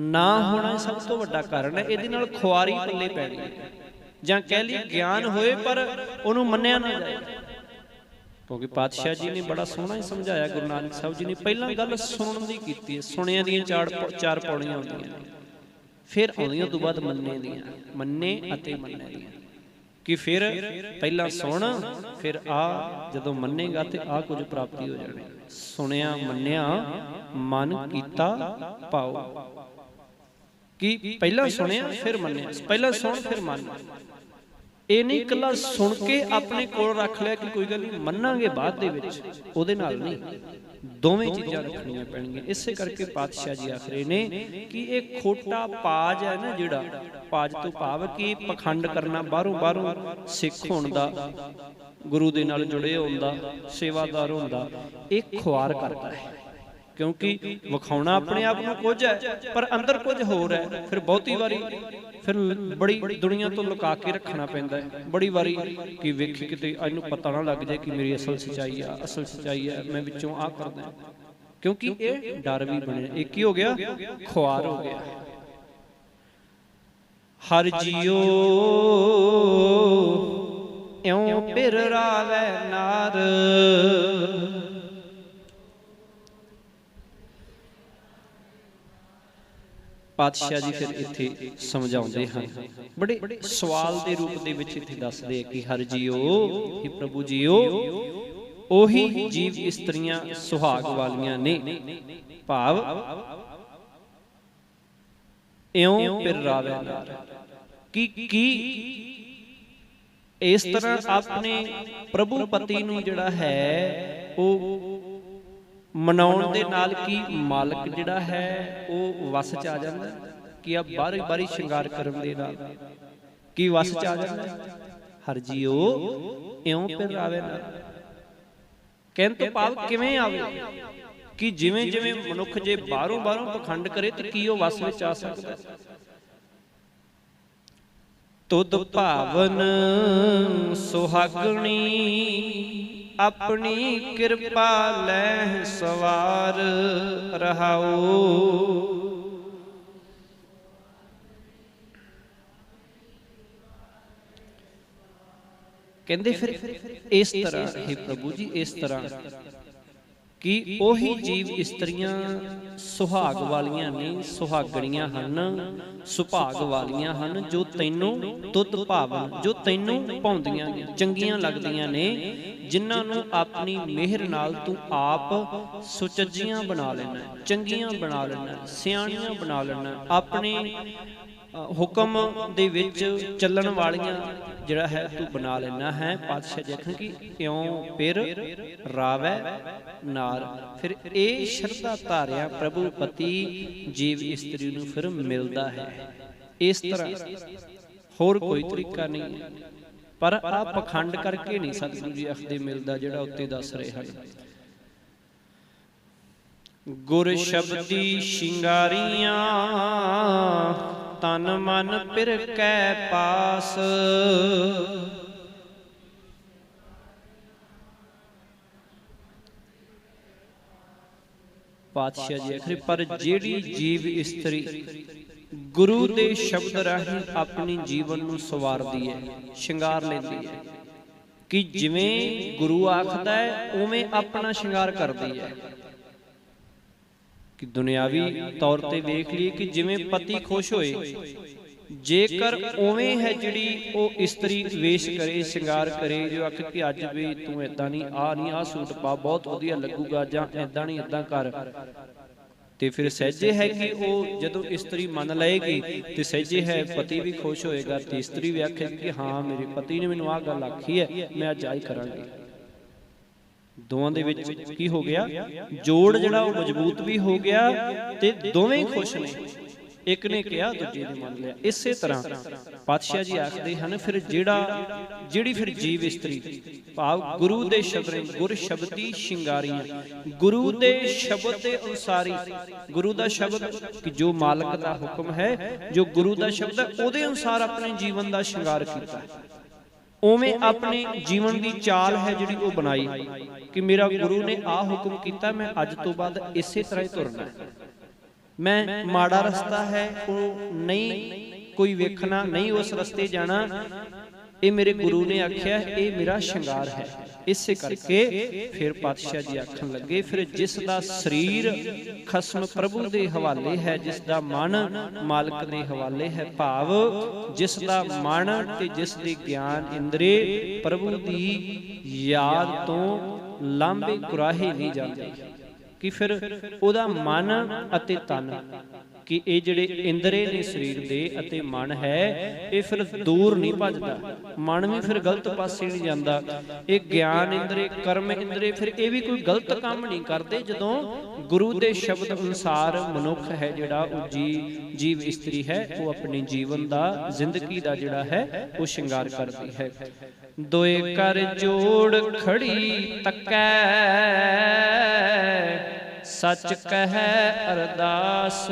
ना होना सब तो वड्डा कारण है। इहदे नाल खुआरी पल्ले पै गई, जां कह लईए ज्ञान होए पर उहनूं मन्निया ना जाए। क्योंकि पातशाह जी ने बड़ा सोहना ही समझाया, गुरु नानक साहब जी ने पहला गल सुनन दी कीती है। सुनिया दीयां 4 पौड़ियां होंदियां ने, फिर आउंदियां तो बाद मन्ने दीयां, मन्ने अते मन्ने दीयां। कि फिर पहला सुन, फिर आ जदों मन्नेगा तो आ कुछ प्राप्ति हो जानी। सुनिया मन्निया मन कीता पाओ, कि पहला सुनिया फिर मन्निया, पहला सुन फिर मन। ये नहीं कला सुन के अपने कोल रख लिया कि कोई गल नहीं मन्नांगे बाद दे विच, उहदे नाल नहीं, दोवें चीज़ां रखनियां पैणगीਆਂ। इसे करके पातशाह जी आख रहे ने कि एक खोटा पाज है ना, जिहड़ा पाज तो भाव कि पखंड करना, बाहरों सिख होण दा, गुरु दे नाल जुड़े होण दा, सेवादार होण दा, एक खुआर करता है। क्योंकि विखाउणा अपने आप में कुछ है पर अंदर कुछ होर है। फिर बहुती वारी फिर बड़ी दुनिया तो लुका के रखना पैंदा है। बड़ी वारी कि वेखी किते इहनूं पता ना लग जाए कि मेरी असल सच्चाई है, असल सच्चाई है, मैं विचों आ करदा। क्योंकि ये डर भी बने, एक ही हो गया, खुआर हो गया। हर जियो इउं पिर रावै नार, पातशाह जी फिर इत्थे समझाउंदे हन, बड़े सवाल के रूप दे विच इत्थे दसदे कि हर जियो, हे प्रभु जियो, ओही जीव इस्त्रियां सुहाग वालियां ने, भाव इउं पिर रावै नार, कि इस तरह अपने प्रभु पति नूं जिहड़ा है वो मनाउण दे नाल की मालक जिहड़ा है वो वस च आ जांदा, कि आ बारी बारी श्रृंगार करन दे नाल की वस च आ जांदा। हर जियो इउं पिर आवे ना, कहण तो भाव किवें आवे कि जिवें जिवें मनुख जे बाहरों पखंड करे तो की वो वस विच आ सकदा। तुद भावन सुहागणी अपनी कृपा लैह सवार रहाओ। कहंदे फिर इस तरह हे प्रभु जी, इस तरह कि ओही जीव इस्त्रियां सुहाग वालियां ने, सुहागणियां हन, सुभाग वालियां हन, जो तैनूं तुद भावन, जो तैनूं भाउंदियां ने, चंगियां लगदियां ने, जिन्हां नूं अपनी मेहर नाल तू आप सुचज्जियां बना लेना, चंगियां बना लेना, सियाणियां बना लेना, अपने हुक्म दे विच चलण वालियां जिहड़ा है तू बना लेना है। पातशाह जी आखण कि इउं पिर रावै नार, फिर ये शरधा धारिया प्रभु पति जीव इस्त्री नूं फिर मिलदा है। इस तरह होर कोई तरीका नहीं है, पर आ पखंड करके नहीं सतगुरु जी आखदे मिलदा, जिहड़ा उत्ते दस रहे हैं। गुर शब्दी शिंगारियां तन मन पिर कै पास, पातशाह जी आखिर पर जेड़ी जीव इस्त्री गुरु दे शब्द राही अपनी जीवन नूं सवारदी है, शिंगार लेंदी है, कि जिवें गुरु आखदा है उवें अपना शिंगार करदी है। कि दुनियावी तौर ते वेख लीए कि जिवें पति खुश होए, जेकर उवें है जिहड़ी वो इस्त्री वेश करे, श्रृंगार करे, जो आखे कि अज भी तू इदां नहीं, आ सूट पा बहुत वधिया लगूगा, जां इदां नहीं इदां कर, ते फिर सहजे है कि वो जदों इस्त्री मन लएगी तो सहजे है पति भी खुश होएगा, तो इस्त्री भी आखेगी कि हाँ मेरे पति ने मैनूं आ गल आखी है, मैं अज आई करांगी। दोवां दे विच की हो गया, जोड़ जिहड़ा वो मजबूत भी हो गया ते दोवें खुश ने। ਇੱਕ ਨੇ ਕਿਹਾ ਦੂਜੇ ਨੇ ਮੰਨ ਲਿਆ। ਇਸੇ ਤਰ੍ਹਾਂ ਪਾਤਸ਼ਾਹ ਜੀ ਆਖਦੇ ਹਨ ਫਿਰ ਜਿਹੜੀ ਫਿਰ ਜੀਵ ਇਸਤਰੀ ਭਾਵ ਗੁਰੂ ਦੇ ਸ਼ਬਦ, ਗੁਰ ਸ਼ਬਦੀ ਸ਼ਿੰਗਾਰੀਆਂ, ਗੁਰੂ ਦੇ ਸ਼ਬਦ ਦੇ ਅਨੁਸਾਰੀ, ਗੁਰੂ ਦਾ ਸ਼ਬਦ ਕਿ ਜੋ ਮਾਲਕ ਦਾ ਹੁਕਮ ਹੈ, ਜੋ ਗੁਰੂ ਦਾ ਸ਼ਬਦ ਹੈ ਉਹਦੇ ਅਨੁਸਾਰ ਆਪਣੇ ਜੀਵਨ ਦਾ ਸ਼ਿੰਗਾਰ ਕੀਤਾ, ਉਵੇਂ ਆਪਣੇ ਜੀਵਨ ਦੀ ਚਾਲ ਹੈ ਜਿਹੜੀ ਉਹ ਬਣਾਈ ਕਿ ਮੇਰਾ ਗੁਰੂ ਨੇ ਆਹ ਹੁਕਮ ਕੀਤਾ, ਮੈਂ ਅੱਜ ਤੋਂ ਬਾਅਦ ਇਸੇ ਤਰ੍ਹਾਂ ਹੀ ਤੁਰਨਾ। ਮੈਂ ਮਾੜਾ ਰਸਤਾ ਹੈ ਉਹ ਨਹੀਂ ਕੋਈ ਵੇਖਣਾ, ਨਹੀਂ ਉਸ ਰਸਤੇ ਜਾਣਾ, ਇਹ ਮੇਰੇ ਗੁਰੂ ਨੇ ਆਖਿਆ, ਇਹ ਮੇਰਾ ਸ਼ਿੰਗਾਰ ਹੈ। ਇਸੇ ਕਰਕੇ ਫਿਰ ਪਾਤਸ਼ਾਹ ਜੀ ਆਖਣ ਲੱਗੇ ਫਿਰ ਜਿਸ ਦਾ ਸਰੀਰ ਖਸਮ ਪ੍ਰਭੂ ਦੇ ਹਵਾਲੇ ਹੈ, ਜਿਸ ਦਾ ਮਨ ਮਾਲਕ ਦੇ ਹਵਾਲੇ ਹੈ, ਭਾਵ ਜਿਸ ਦਾ ਮਨ ਤੇ ਜਿਸ ਦੇ ਗਿਆਨ ਇੰਦਰੀ ਪ੍ਰਭੂ ਦੀ ਯਾਦ ਤੋਂ ਲਾਂਭੇ ਕੁਰਾਹੇ ਨਹੀਂ ਜਾਂਦੇ, ਕਿ ਫਿਰ ਉਹਦਾ ਮਨ ਅਤੇ ਤਨ ਕਿ ਇਹ ਜਿਹੜੇ ਇੰਦਰੇ ਨੇ ਸਰੀਰ ਦੇ ਅਤੇ ਮਨ ਹੈ ਇਹ ਫਿਰ ਦੂਰ ਨਹੀਂ ਭੱਜਦਾ, ਮਨ ਵੀ ਫਿਰ ਗਲਤ ਪਾਸੇ ਨਹੀਂ ਜਾਂਦਾ, ਇਹ ਗਿਆਨ ਇੰਦਰੇ ਕਰਮ ਇੰਦਰੇ ਫਿਰ ਇਹ ਵੀ ਕੋਈ ਗਲਤ ਕੰਮ ਨਹੀਂ ਕਰਦੇ ਜਦੋਂ ਗੁਰੂ ਦੇ ਸ਼ਬਦ ਅਨੁਸਾਰ ਮਨੁੱਖ ਹੈ ਜਿਹੜਾ ਉਹ ਜੀਵ ਇਸਤਰੀ ਹੈ ਉਹ ਆਪਣੇ ਜੀਵਨ ਦਾ ਜ਼ਿੰਦਗੀ ਦਾ ਜਿਹੜਾ ਹੈ ਉਹ ਸ਼ਿੰਗਾਰ ਕਰਦੀ ਹੈ। ਦੋਏ ਕਰ ਜੋੜ ਖੜੀ ਤੱਕੈ ਸੱਚ ਕਹਿ ਅਰਦਾਸ,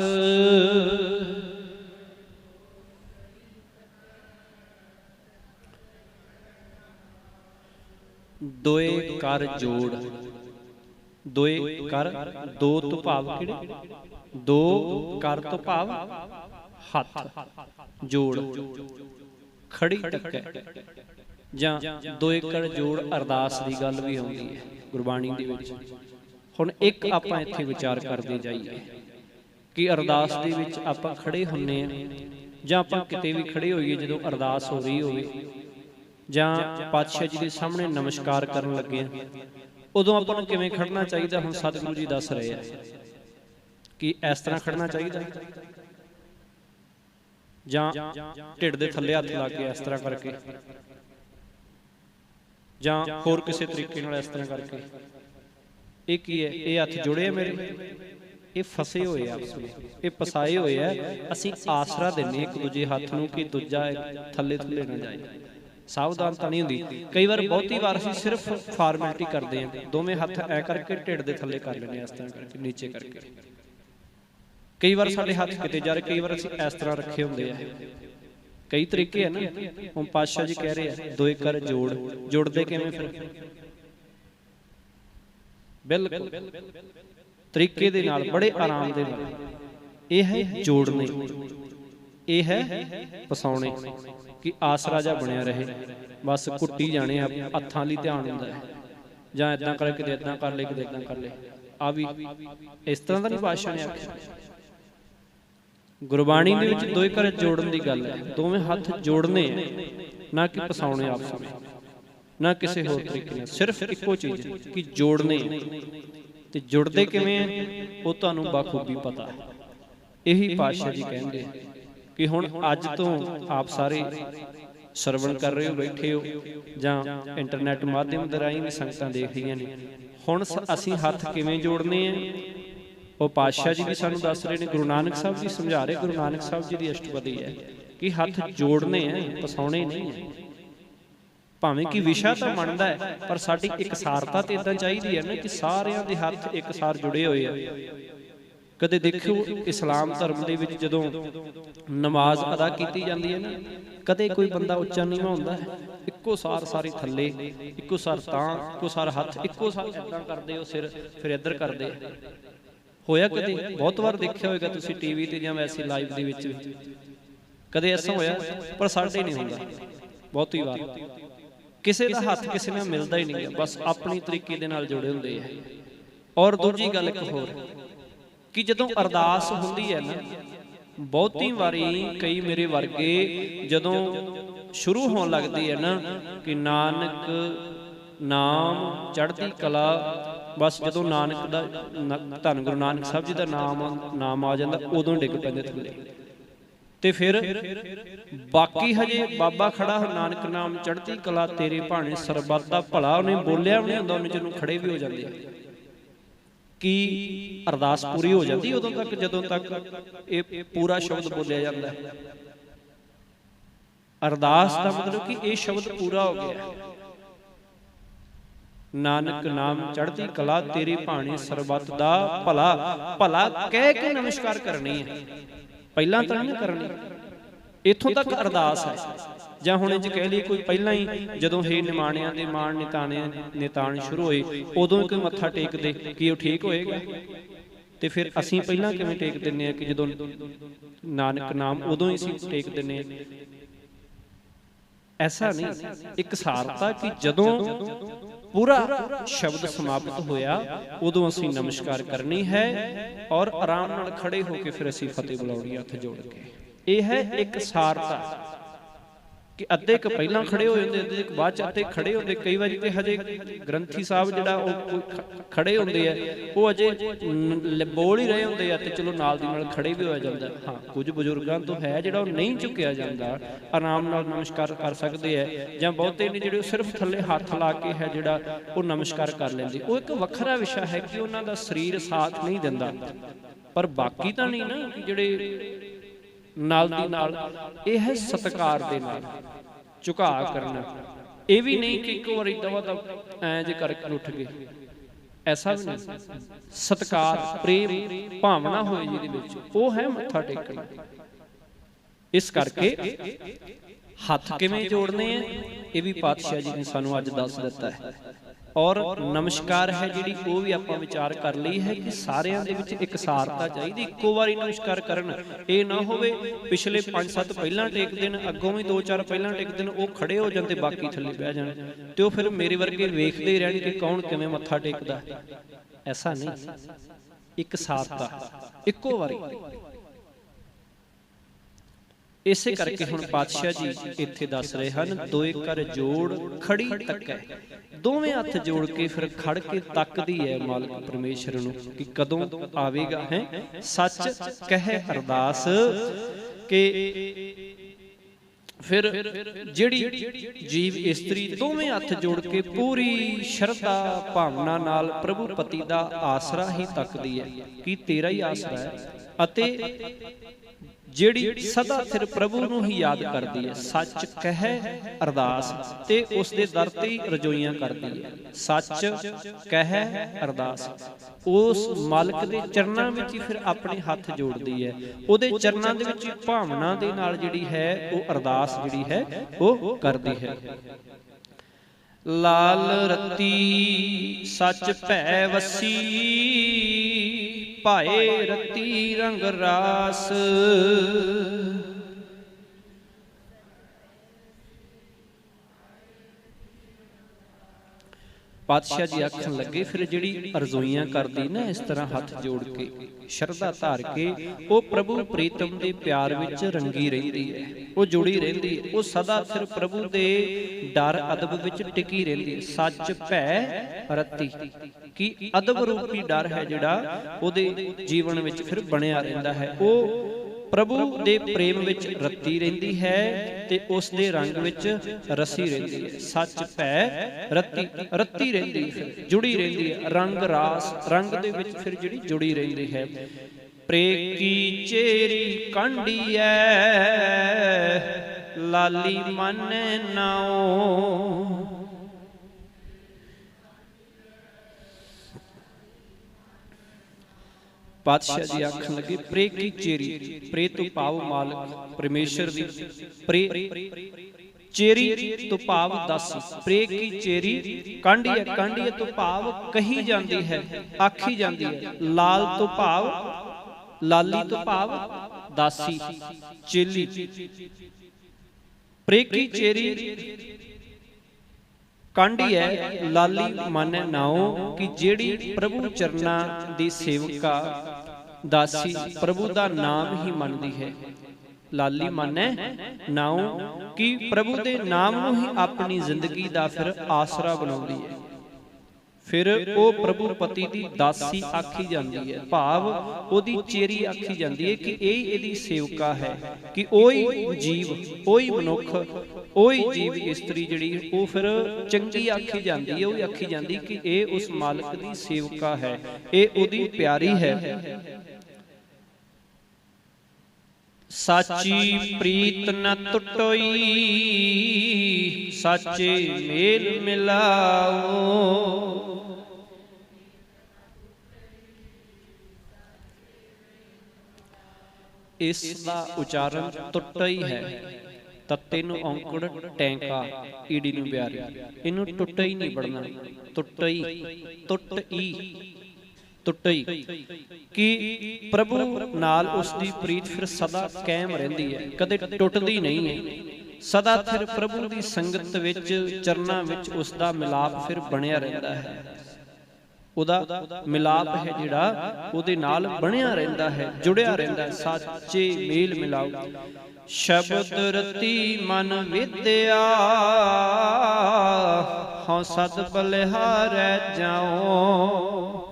ਦੋਏ ਕਰ ਜੋੜ, ਦੋਏ ਕਰ ਦੋ ਤੋਂ ਭਾਵ ਕਿਹੜੇ, ਦੋ ਕਰ ਤੋਂ ਭਾਵ ਹੱਥ, ਜੋੜ ਖੜੀ ਤੱਕੈ ਜਾਂ ਦੋਏ ਕਰ ਜੋੜ ਅਰਦਾਸ ਦੀ ਗੱਲ ਵੀ ਆਉਂਦੀ ਹੈ ਗੁਰਬਾਣੀ ਦੇ ਵਿੱਚ। ਹੁਣ ਇੱਕ ਆਪਾਂ ਇੱਥੇ ਵਿਚਾਰ ਕਰਦੇ ਜਾਈਏ ਕਿ ਅਰਦਾਸ ਦੇ ਵਿੱਚ ਆਪਾਂ ਖੜੇ ਹੁੰਨੇ ਆ ਜਾਂ ਆਪਾਂ ਕਿਤੇ ਵੀ ਖੜੇ ਹੋਈਏ ਜਦੋਂ ਅਰਦਾਸ ਹੋ ਰਹੀ ਹੋਵੇ ਜਾਂ ਪਾਤਸ਼ਾਹ ਜੀ ਦੇ ਸਾਹਮਣੇ ਨਮਸਕਾਰ ਕਰਨ ਲੱਗੇ ਆ, ਉਦੋਂ ਆਪਾਂ ਨੂੰ ਕਿਵੇਂ ਖੜਨਾ ਚਾਹੀਦਾ? ਹੁਣ ਸਤਿਗੁਰੂ ਜੀ ਦੱਸ ਰਹੇ ਆ ਕਿ ਇਸ ਤਰ੍ਹਾਂ ਖੜਨਾ ਚਾਹੀਦਾ ਜਾਂ ਢਿੱਡ ਦੇ ਥੱਲੇ ਹੱਥ ਲਾ ਕੇ ਇਸ ਤਰ੍ਹਾਂ ਕਰਕੇ ਜਾਂ ਹੋਰ ਕਿਸੇ ਤਰੀਕੇ ਨਾਲ ਇਸ ਤਰ੍ਹਾਂ ਕਰਕੇ। ਇਹ ਕੀ ਹੈ? ਇਹ ਹੱਥ ਜੁੜੇ ਆ ਮੇਰੇ, ਇਹ ਫਸੇ ਹੋਏ ਆ ਆਪਸ ਵਿੱਚ, ਇਹ ਪਸਾਏ ਹੋਏ ਆ। ਅਸੀਂ ਆਸਰਾ ਦਿੰਨੇ ਇੱਕ ਦੂਜੇ ਹੱਥ ਨੂੰ ਕਿ ਦੂਜਾ ਥੱਲੇ ਥੱਲੇ ਨਾ ਜਾਏ। ਸਾਵਧਾਨਤਾ ਨਹੀਂ ਹੁੰਦੀ। ਕਈ ਵਾਰ ਬਹੁਤੀ ਵਾਰ ਅਸੀਂ ਸਿਰਫ ਫਾਰਮੈਲਿਟੀ ਕਰਦੇ ਆ, ਦੋਵੇਂ ਹੱਥ ਐ ਕਰਕੇ ਢਿੱਡ ਦੇ ਥੱਲੇ ਕਰ ਲੈਂਦੇ ਆ, ਇਸ ਤਰ੍ਹਾਂ ਕਰਕੇ ਨੀਚੇ ਕਰਕੇ। ਕਈ ਵਾਰ ਸਾਡੇ ਹੱਥ ਕਿਤੇ ਜਾ ਰਹੇ, ਕਈ ਵਾਰ ਅਸੀਂ ਇਸ ਤਰ੍ਹਾਂ ਰੱਖੇ ਹੁੰਦੇ ਆ। ਕਈ ਤਰੀਕੇ ਆ ਨਾ। ਹੁਣ ਪਾਤਸ਼ਾਹ ਜੀ ਕਹਿ ਰਹੇ ਆ ਦੋਏ ਕਰ ਜੋੜ, ਜੁੜਦੇ ਕਿਵੇਂ ਫਿਰ? ਬਿਲਕੁਲ ਤਰੀਕੇ ਦੇ ਨਾਲ, ਬੜੇ ਆਰਾਮ ਦੇ ਨਾਲ। ਇਹ ਹੈ ਜੋੜਨੇ, ਇਹ ਹੈ ਪਸਾਉਣੇ ਕਿ ਆਸਰਾ ਜਿਹਾ ਬਣਿਆ ਰਹੇ। ਬਸ ਕੁੱਟੀ ਜਾਣੇ ਆ, ਹੱਥਾਂ ਲਈ ਧਿਆਨ ਹੁੰਦਾ ਹੈ ਜਾਂ ਇਦਾਂ ਕਰ ਕਿਤੇ ਇਦਾਂ ਕਰ ਲੈ, ਕਿਤੇ ਇਦਾਂ ਕਰ ਲੈ। ਆ ਵੀ ਇਸ ਤਰ੍ਹਾਂ ਦਾ ਨਹੀਂ ਪਾਤਸ਼ਾਹ ਨੇ ਆਖਿਆ। ਗੁਰਬਾਣੀ ਦੇ ਵਿੱਚ ਦੋਏ ਕਰ ਜੋੜਨ ਦੀ ਗੱਲ ਹੈ, ਦੋਵੇਂ ਹੱਥ ਜੋੜਨੇ ਆ, ਨਾ ਕਿ ਪਸਾਉਣੇ ਆਪਸ ਵਿੱਚ, ਨਾ ਕਿਸੇ ਹੋਰ ਤਰੀਕੇ ਨਾਲ। ਸਿਰਫ ਇੱਕੋ ਚੀਜ਼ ਕਿ ਜੋੜਨੇ। ਤੇ ਜੁੜਦੇ ਕਿਵੇਂ ਆ ਉਹ ਤੁਹਾਨੂੰ ਬਾਖੂਬੀ ਪਤਾ ਹੈ। ਇਹੀ ਪਾਤਸ਼ਾਹ ਜੀ ਕਹਿੰਦੇ ਕਿ ਹੁਣ ਅੱਜ ਤੋਂ ਆਪ ਸਾਰੇ ਸਰਵਣ ਕਰ ਰਹੇ ਹੋ, ਬੈਠੇ ਹੋ ਜਾਂ ਇੰਟਰਨੈਟ ਮਾਧਿਅਮ ਦੇ ਰਾਹੀਂ ਵੀ ਸੰਗਤਾਂ ਦੇਖ ਰਹੀਆਂ ਨੇ। ਹੁਣ ਅਸੀਂ ਹੱਥ ਕਿਵੇਂ ਜੋੜਨੇ ਆ ਉਹ ਪਾਤਸ਼ਾਹ ਜੀ ਵੀ ਸਾਨੂੰ ਦੱਸ ਰਹੇ ਨੇ, ਗੁਰੂ ਨਾਨਕ ਸਾਹਿਬ ਜੀ ਸਮਝਾ ਰਹੇ। ਗੁਰੂ ਨਾਨਕ ਸਾਹਿਬ ਜੀ ਦੀ ਅਸ਼ਟਪਦੀ ਹੈ ਕਿ ਹੱਥ ਜੋੜਨੇ ਆ, ਪਸਾਉਣੇ ਨਹੀਂ ਹੈ। ਭਾਵੇਂ ਕਿ ਵਿਸ਼ਾ ਤਾਂ ਮੰਨਦਾ ਹੈ ਪਰ ਸਾਡੀ ਇਕਸਾਰਤਾ ਤੇ ਇਦਾਂ ਚਾਹੀਦੀ ਹੈ ਨਾ ਕਿ ਸਾਰਿਆਂ ਦੇ ਹੱਥ ਇੱਕਸਾਰ ਜੁੜੇ ਹੋਏ ਆ। ਕਦੇ ਦੇਖਿਓ ਇਸਲਾਮ ਧਰਮ ਦੇ ਵਿੱਚ ਜਦੋਂ ਨਮਾਜ਼ ਅਦਾ ਕੀਤੀ ਜਾਂਦੀ ਹੈ ਨਾ, ਕਦੇ ਕੋਈ ਬੰਦਾ ਉੱਚਾ ਨੀਵਾਂ ਹੁੰਦਾ ਹੈ, ਇੱਕੋ ਸਾਰ ਸਾਰੇ ਥੱਲੇ, ਇੱਕੋ ਸਾਰ ਤਾਂ, ਇੱਕੋ ਸਾਰ ਹੱਥ, ਇੱਕੋ ਸਾਰ ਏਦਾਂ ਕਰਦੇ ਹੋ ਸਿਰ, ਫਿਰ ਇੱਧਰ ਕਰਦੇ। ਹੋਇਆ ਕਦੇ? ਬਹੁਤ ਵਾਰ ਦੇਖਿਆ ਹੋਵੇਗਾ ਤੁਸੀਂ ਟੀਵੀ ਤੇ ਜਾਂ ਵੈਸੇ ਲਾਈਵ ਦੇ ਵਿੱਚ ਵੀ। ਕਦੇ ਐਸਾ ਹੋਇਆ? ਪਰ ਸਾਡੇ ਨਹੀਂ ਹੁੰਦਾ ਬਹੁਤੀ ਵਾਰ। ਕਿਸੇ ਦਾ ਹੱਥ ਕਿਸੇ ਨਾਲ ਮਿਲਦਾ ਹੀ ਨਹੀਂ, ਬਸ ਆਪਣੀ ਤਰੀਕੇ ਦੇ ਨਾਲ ਜੁੜੇ ਹੁੰਦੇ ਆ। ਔਰ ਦੂਜੀ ਗੱਲ ਇੱਕ ਹੋਰ ਕਿ ਜਦੋਂ ਅਰਦਾਸ ਹੁੰਦੀ ਹੈ ਨਾ, ਬਹੁਤੀ ਵਾਰੀ ਕਈ ਮੇਰੇ ਵਰਗੇ ਜਦੋਂ ਸ਼ੁਰੂ ਹੋਣ ਲੱਗਦੀ ਹੈ ਨਾ ਕਿ ਨਾਨਕ ਨਾਮ ਚੜ੍ਹਦੀ ਕਲਾ, ਬਸ ਜਦੋਂ ਨਾਨਕ ਦਾ ਧੰਨ ਗੁਰੂ ਨਾਨਕ ਸਾਹਿਬ ਜੀ ਦਾ ਨਾਮ ਆ ਜਾਂਦਾ ਉਦੋਂ ਡਿੱਗ ਪੈਂਦੇ ਥੱਲੇ। ਤੇ ਫਿਰ ਬਾਕੀ ਹਜੇ ਬਾਬਾ ਖੜਾ ਹੋ, ਨਾਨਕ ਨਾਮ ਚੜ੍ਹਦੀ ਕਲਾ ਤੇਰੇ ਭਾਣੇ ਸਰਬੱਤ ਦਾ ਭਲਾ, ਉਹਨੇ ਬੋਲਿਆ ਵੀ ਨਹੀਂ ਹੁੰਦਾ, ਉਹਨੇ ਜਿਹਨੂੰ ਖੜੇ ਵੀ ਹੋ ਜਾਂਦੇ। कि अरदास पूरी हो जाती उदों तक जदों तक ये पूरा शब्द बोलिया जाता है। अरदास का मतलब कि ये शब्द पूरा हो गया, नानक नाम चढ़ती कला तेरी भाणी सरबत दा भला। भला कह के नमस्कार करनी है, पहला तो नहीं करनी, इथों तक अरदास है। ਜਾਂ ਹੁਣ ਇੰਜ कह ली कोई पहला ही जदों हे निमाणियां दे माण निताण शुरू होए उदों कोई मत्था टेक दे कि वो ठीक होएगा, तो फिर असीं पहला किवें टेक दिंदे कि जदों नानक नाम उदों ही असीं टेक दिंदे। ऐसा नहीं, एक सारता कि जदों पूरा शब्द समाप्त होया उदों असीं नमस्कार करनी है और आराम नाल खड़े होकर फिर असीं फतेह बुलाउणी हत्थ जोड़ के। यह है एक सारता कि अद्धे क पहला खड़े हो जाते, अद्धे बाद अद्धे खड़े होंगे। कई बार तो हजे ग्रंथी साहब जिहड़ा खड़े होंगे है वो अजे बोल ही रहे होंगे तो चलो नाल दी नाल खड़े भी हो जाता। हाँ, कुछ बजुर्गों तो है जिहड़ा नहीं झुकिया जाता, आराम नाल नमस्कार कर सकते हैं, जां बहुते ने जिहड़े सिर्फ थल्ले हाथ ला के है जिहड़ा वो नमस्कार कर लेंदे। वो एक वखरा विषय है कि उन्हां दा शरीर साथ नहीं दिंदा, पर बाकी तो नहीं ना जिहड़े नाल दी नाल। यह है सत्कार दे नाल झुका करना, ये भी नहीं कि एक बार दवा दब ऐ जे करके उठ गए, ऐसा भी नहीं। सत्कार प्रेम भावना होए जिहदे विच वो है मत्था टेकना। इस करके हथ किवें जोड़ने हैं ये भी पातशाह जी ने सानू अज दस दिता है। और नमस्कार है जिहड़ी वो भी आपां विचार कर ली है कि सारियां दे विच एक सारता चाहिदी, इक्को वारी नमस्कार करन। ये ना होवे पिछले 5-7 पहला टेक दिन, अगों भी 2-4 पहला टेक दिन वो खड़े हो जाते, बाकी थल्ले बह जाण, ते फिर मेरे वर्गे वेखदे ही रहण कि कौन किवें मत्था टेकदा। ऐसा नहीं, एक सारता इक्को वारी। इसे करके हुण पातशाह जी इत्थे दस रहे हैं, दोए कर जोड़ खड़ी तकै। दोवें हथ जोड़ के फिर खड़ के तकदी है मालिक परमेश्वर नूं कि कदों आवेगा है। सच कह अरदास के फिर जिहड़ी जीव इस्त्री दोवें हथ जोड़ के पूरी श्रद्धा भावना नाल प्रभु पति दा आसरा ही तकदी है कि तेरा ही आसरा है, अते जिहड़ी सदा सिर प्रभु नूं ही याद करदी है। सच कह अरदास ते उस दे दर ते ही रजोइयां करदी है। सच कह अरदास उस मालिक दे चरनां विच ही फिर अपने हथ जोड़दी है, उहदे चरनां दे विच भावना दे नाल जिहड़ी है वो अरदास जिहड़ी है वो करदी है। लाल रती सच भै वसी पाए रती रंग रास। पातशाह जी आखन लगे फिर जिहड़ी अरजोइयां करदी ना इस तरह हथ जोड़ के शरधा धार के वो प्रभु प्रीतम दे प्यार विच रंगी रहिंदी है, वो जुड़ी रहिंदी है, वो सदा सिर प्रभु दे डर अदब विच टिकी रहिंदी है। सच भै रती कि अदब रूपी डर है जिहड़ा ओहदे जीवन विच फिर बणिया रहिंदा है, वो प्रभु दे प्रेम विच रती रहिंदी है ते उस दे रंग विच रसी रहिंदी है। सच भै रती रती रहिंदी है, जुड़ी रहिंदी है, रंग रास रंग दे विच फिर जिहड़ी जुड़ी रहिंदी है। प्रेकी चेरी कांडी है लाली मन नाओ। पातशाह जी आखन लगे प्रे की चेरी, प्रे तो भाव मालक परमेश्वर दी, प्रे चेरी तो भाव दासी। प्रे की चेरी कांडी है, कांडी है तो भाव कही जाती है, आखी जाती है। लाल तो भाव लाली तो भाव दासी चेली। प्रे की चेरी कांडी है लाली मन नाओ कि जेड़ी प्रभु चरना दी सेवका दासी प्रभु दा नाम ही मनदी है। लाली माने नाओ कि प्रभु दे नाम नूं ही अपनी जिंदगी दा फिर आसरा बनाउंदी है। फिर वो प्रभु पति दी दासी आखी जाती है, भाव ओदी चेरी आखी जाती है कि यही सेवका है, कि ओही जीव ओही मनुख ओही जीव इस्तरी जिहड़ी वो फिर चंगी आखी जाती है, वही आखी जाती कि ये उस मालिक दी सेवका है, ये ओदी प्यारी है। साची प्रीत न टुटोई साचे मेल मिलाओ। इस दा उचारण टुट्टा ही है, तत्ते नूं औंकड़ टैंका ईडी नूं ब्यारी, इनू टुट्टा ही नहीं पढ़ना, टुट्टा ही टुट ई टुट्टा ही कि प्रभु नाल उसकी प्रीत फिर सदा कायम रहिंदी है, कदे टुटदी नहीं है। सदा फिर प्रभु की संगत विच चरना विच उसका मिलाप फिर बनिया रहिंदा है, उदा मिलाप है जिहड़ा उहदे नाल बनिया रहिंदा है, जुड़िया रहिंदा है, साचे मेल मिलाओ। शब्द रति मन विद्या हौं सद बलिहारै जाऊं।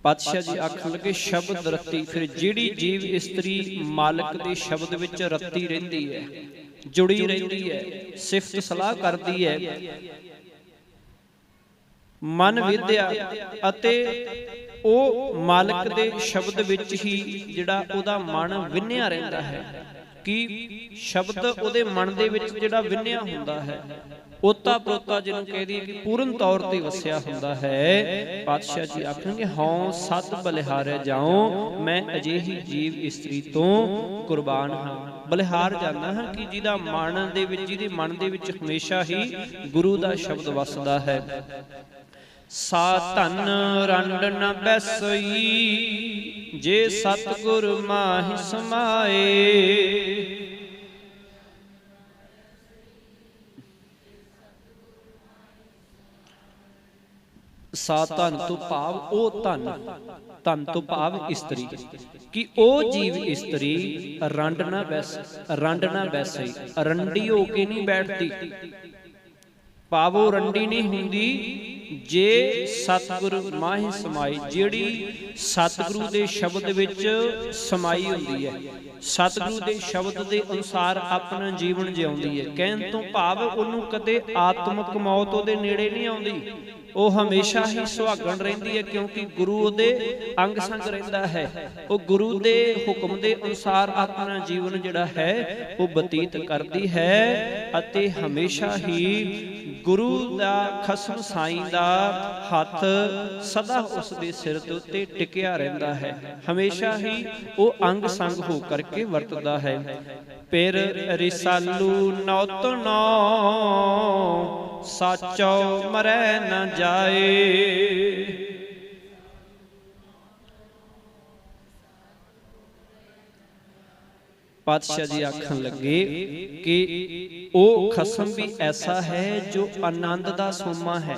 पातशाह जी आखन लगे शब्द रत्ती, फिर जिहड़ी जीव इस्तरी मालिक दे शब्द विच रत्ती रहिंदी है, जुड़ी रहिंदी है, सिफत सलाह करदी है, मन विद्या अते ओ मालिक दे शब्द विच ही जिहड़ा उहदा मन विन्निया रहिंदा है, कि शब्द उहदे मन दे विच जिहड़ा विन्निया हुंदा है, ओता प्रोता जिन्हों कह दी कि पूर्ण तौर पर वसिया हुंदा है। पातशाह जी आखणगे हौं सद बलिहारै जाऊं, मैं अजिही जीव इस्तरी तो कुर्बान हाँ। बलिहार जाना है कि जिहदा मन दे विच, जिहदे मन दे विच हमेशा ही गुरु दा शब्द वसदा है। सा धन रंड न बैसई जे सतगुर माहि समाए। सा धन तो भाव ओ धन, धन तो भाव इस्तरी, कि ओ जीव इस्तरी रंड ना बैस, रंड ना बैसे, रंडी होके नहीं बैठती, भाव वो रंडी नहीं हुंदी जे सतगुरु माहि समाई, जिहड़ी सतगुरु दे शब्द विच समाई हुंदी है, सतगुरु दे शब्द दे अनुसार अपना जीवन जिउंदी है। कहण तो भाव उहनूं कदे आत्मक मौत उहदे नेड़े नहीं आउंदी, वो हमेशा ही सुहागण रहिंदी है, क्योंकि गुरु उहदे अंग संग रहिंदा है, वो गुरु दे हुक्म दे अनुसार अपना जीवन जिहड़ा है वो बतीत करदी है, अते हमेशा ही गुरु दा खसम साईं दा हथ सदा उस दे सिर दे उत्ते टिकिया रहिंदा है, हमेशा ही वो अंग संग हो करके वरतदा है। फिर रिसालू नौत नौ साचो मरै न जाए। पातशाह जी आखन लगे कि ओ खसम भी ऐसा है जो आनंद दा सोमा है।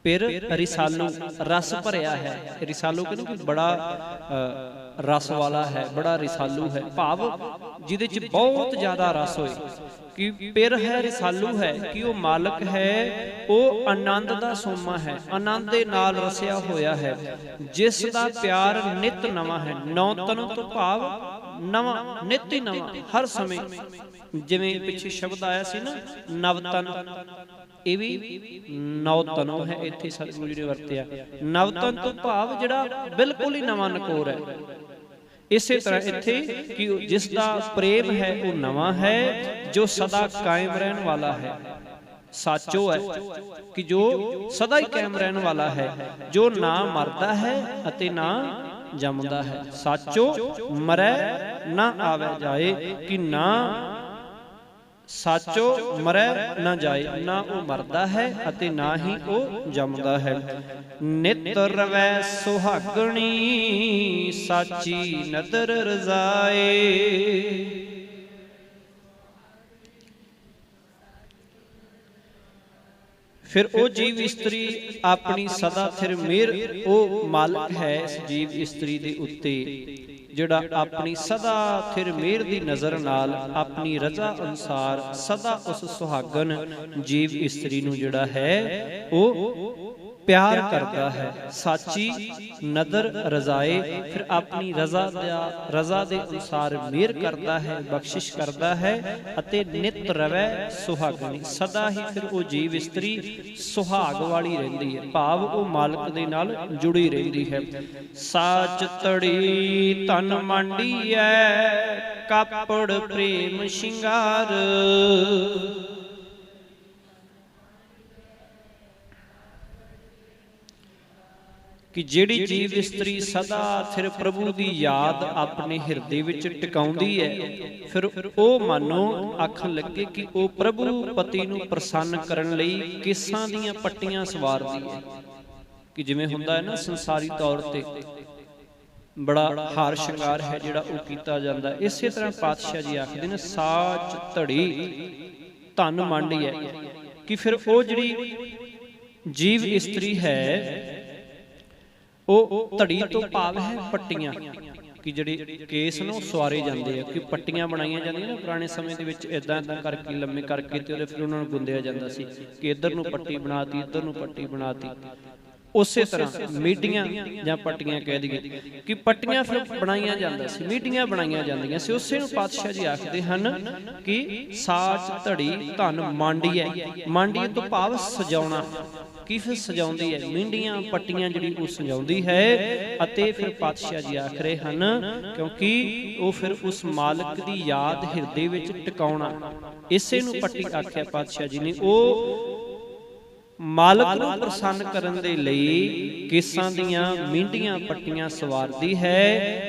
फिर रिसालू रस भरिया है, रिसालू कहते बड़ा रस वाला है, बड़ा रिसालू है, भाव जिहदे च बहुत ज्यादा रस होए, कि पिर है रिसालू है, कि वो मालक है, वो आनंद दा सोमा है, आनंद दे नाल रसिया होया है, जिस दा प्यार नित नवा है। नौ तन तो भाव नवा, नित ही नवा, हर समय, जिवें पिछे शब्द आया सी ना नवतन, ये भी नौतनो है, इत्थे सतगुरु जी ने वरतिया। नवतन तो भाव जिहड़ा बिल्कुल ही नवा नकोर है। इसे तरह इत्थे कि जिसदा प्रेम है वो नवा है, जो सदा कायम रहने वाला है, साचो है, कि जो सदा ही कायम रहने वाला है, जो ना मरदा है अते ना जमदा है। साचो मरै ना आवे जाए, कि ना साचो मरै ना जाए, ना वो मरदा है अते ना ही वो जमदा है। नित रवै सुहागणी साची नदर रजाए। फिर वो जीव इस्त्री अपनी सदा थिर मेहर, वो मालक है इस जीव इस्त्री दे उत्ते जिहड़ा अपनी सदा थिर मेहर दी नज़र नाल अपनी रजा अनुसार सदा उस सुहागन जीव इस्त्री नूं जिहड़ा है वो प्यार करता है। साची नदर रजाए, फिर अपनी रजा दे अनुसार मेहर करता है, बख्शिश करता है अते नित रवै सुहागनी। सदा ही फिर वो जीव इस्त्री सुहाग वाली रहिंदी है, भाव वो मालक दे नाल जुड़ी रहिंदी है। साच तड़ी तन मांडीऐ, कापड़ प्रेम शिंगार। कि जिहड़ी जीव इस्त्री सदा थिर प्रभु की याद अपने हिरदे विच टिकाउंदी है, फिर वो मानो आखण लगे कि वो प्रभु पति नूं प्रसन्न करन लई केसां दीयां पट्टियां सवारदी है। कि जिवें हुंदा है ना संसारी तौर ते बड़ा हार शिंगार है जिहड़ा वो कीता जांदा, इसे तरह पातशाह जी आखदे ने साच धड़ी धन मांडी है। कि फिर वो जिहड़ी जीव इस्त्री है वो धड़ी तो भाव है पट्टियां, कि जिहड़े केस नूं सवारे जांदे आ, कि पट्टियां बनाईयां जांदियां ना पुराने समय दे विच इदां इदां करके लम्मे करके ते फिर उन्हां नूं गुंदिया जांदा सी कि इधर नूं पट्टी बनाती इधर नूं पट्टी बनाती। उसे तरह मीटियां जां पट्टियां कह दईए कि पट्टियां फिर बनाईयां जांदा सी, मीटियां बनाईयां जांदियां सी। उसे नूं पातशाह जी आखदे हन कि साच धड़ी धन मांडीऐ। मांडीऐ तो भाव सजाउणा, कि फिर सजाउंदी है मींडियां पट्टियां जिहड़ी वो सजाउंदी है। अते फिर पातशाह जी आख रहे हन क्योंकि वो फिर उस मालक दी याद हिरदे विच टिकाउणा, इसे नूं पट्टी आख्या पातशाह जी ने। वो मालक नूं प्रसन्न करन दे लई केसां दीयां मींडियां पट्टियां सवारदी है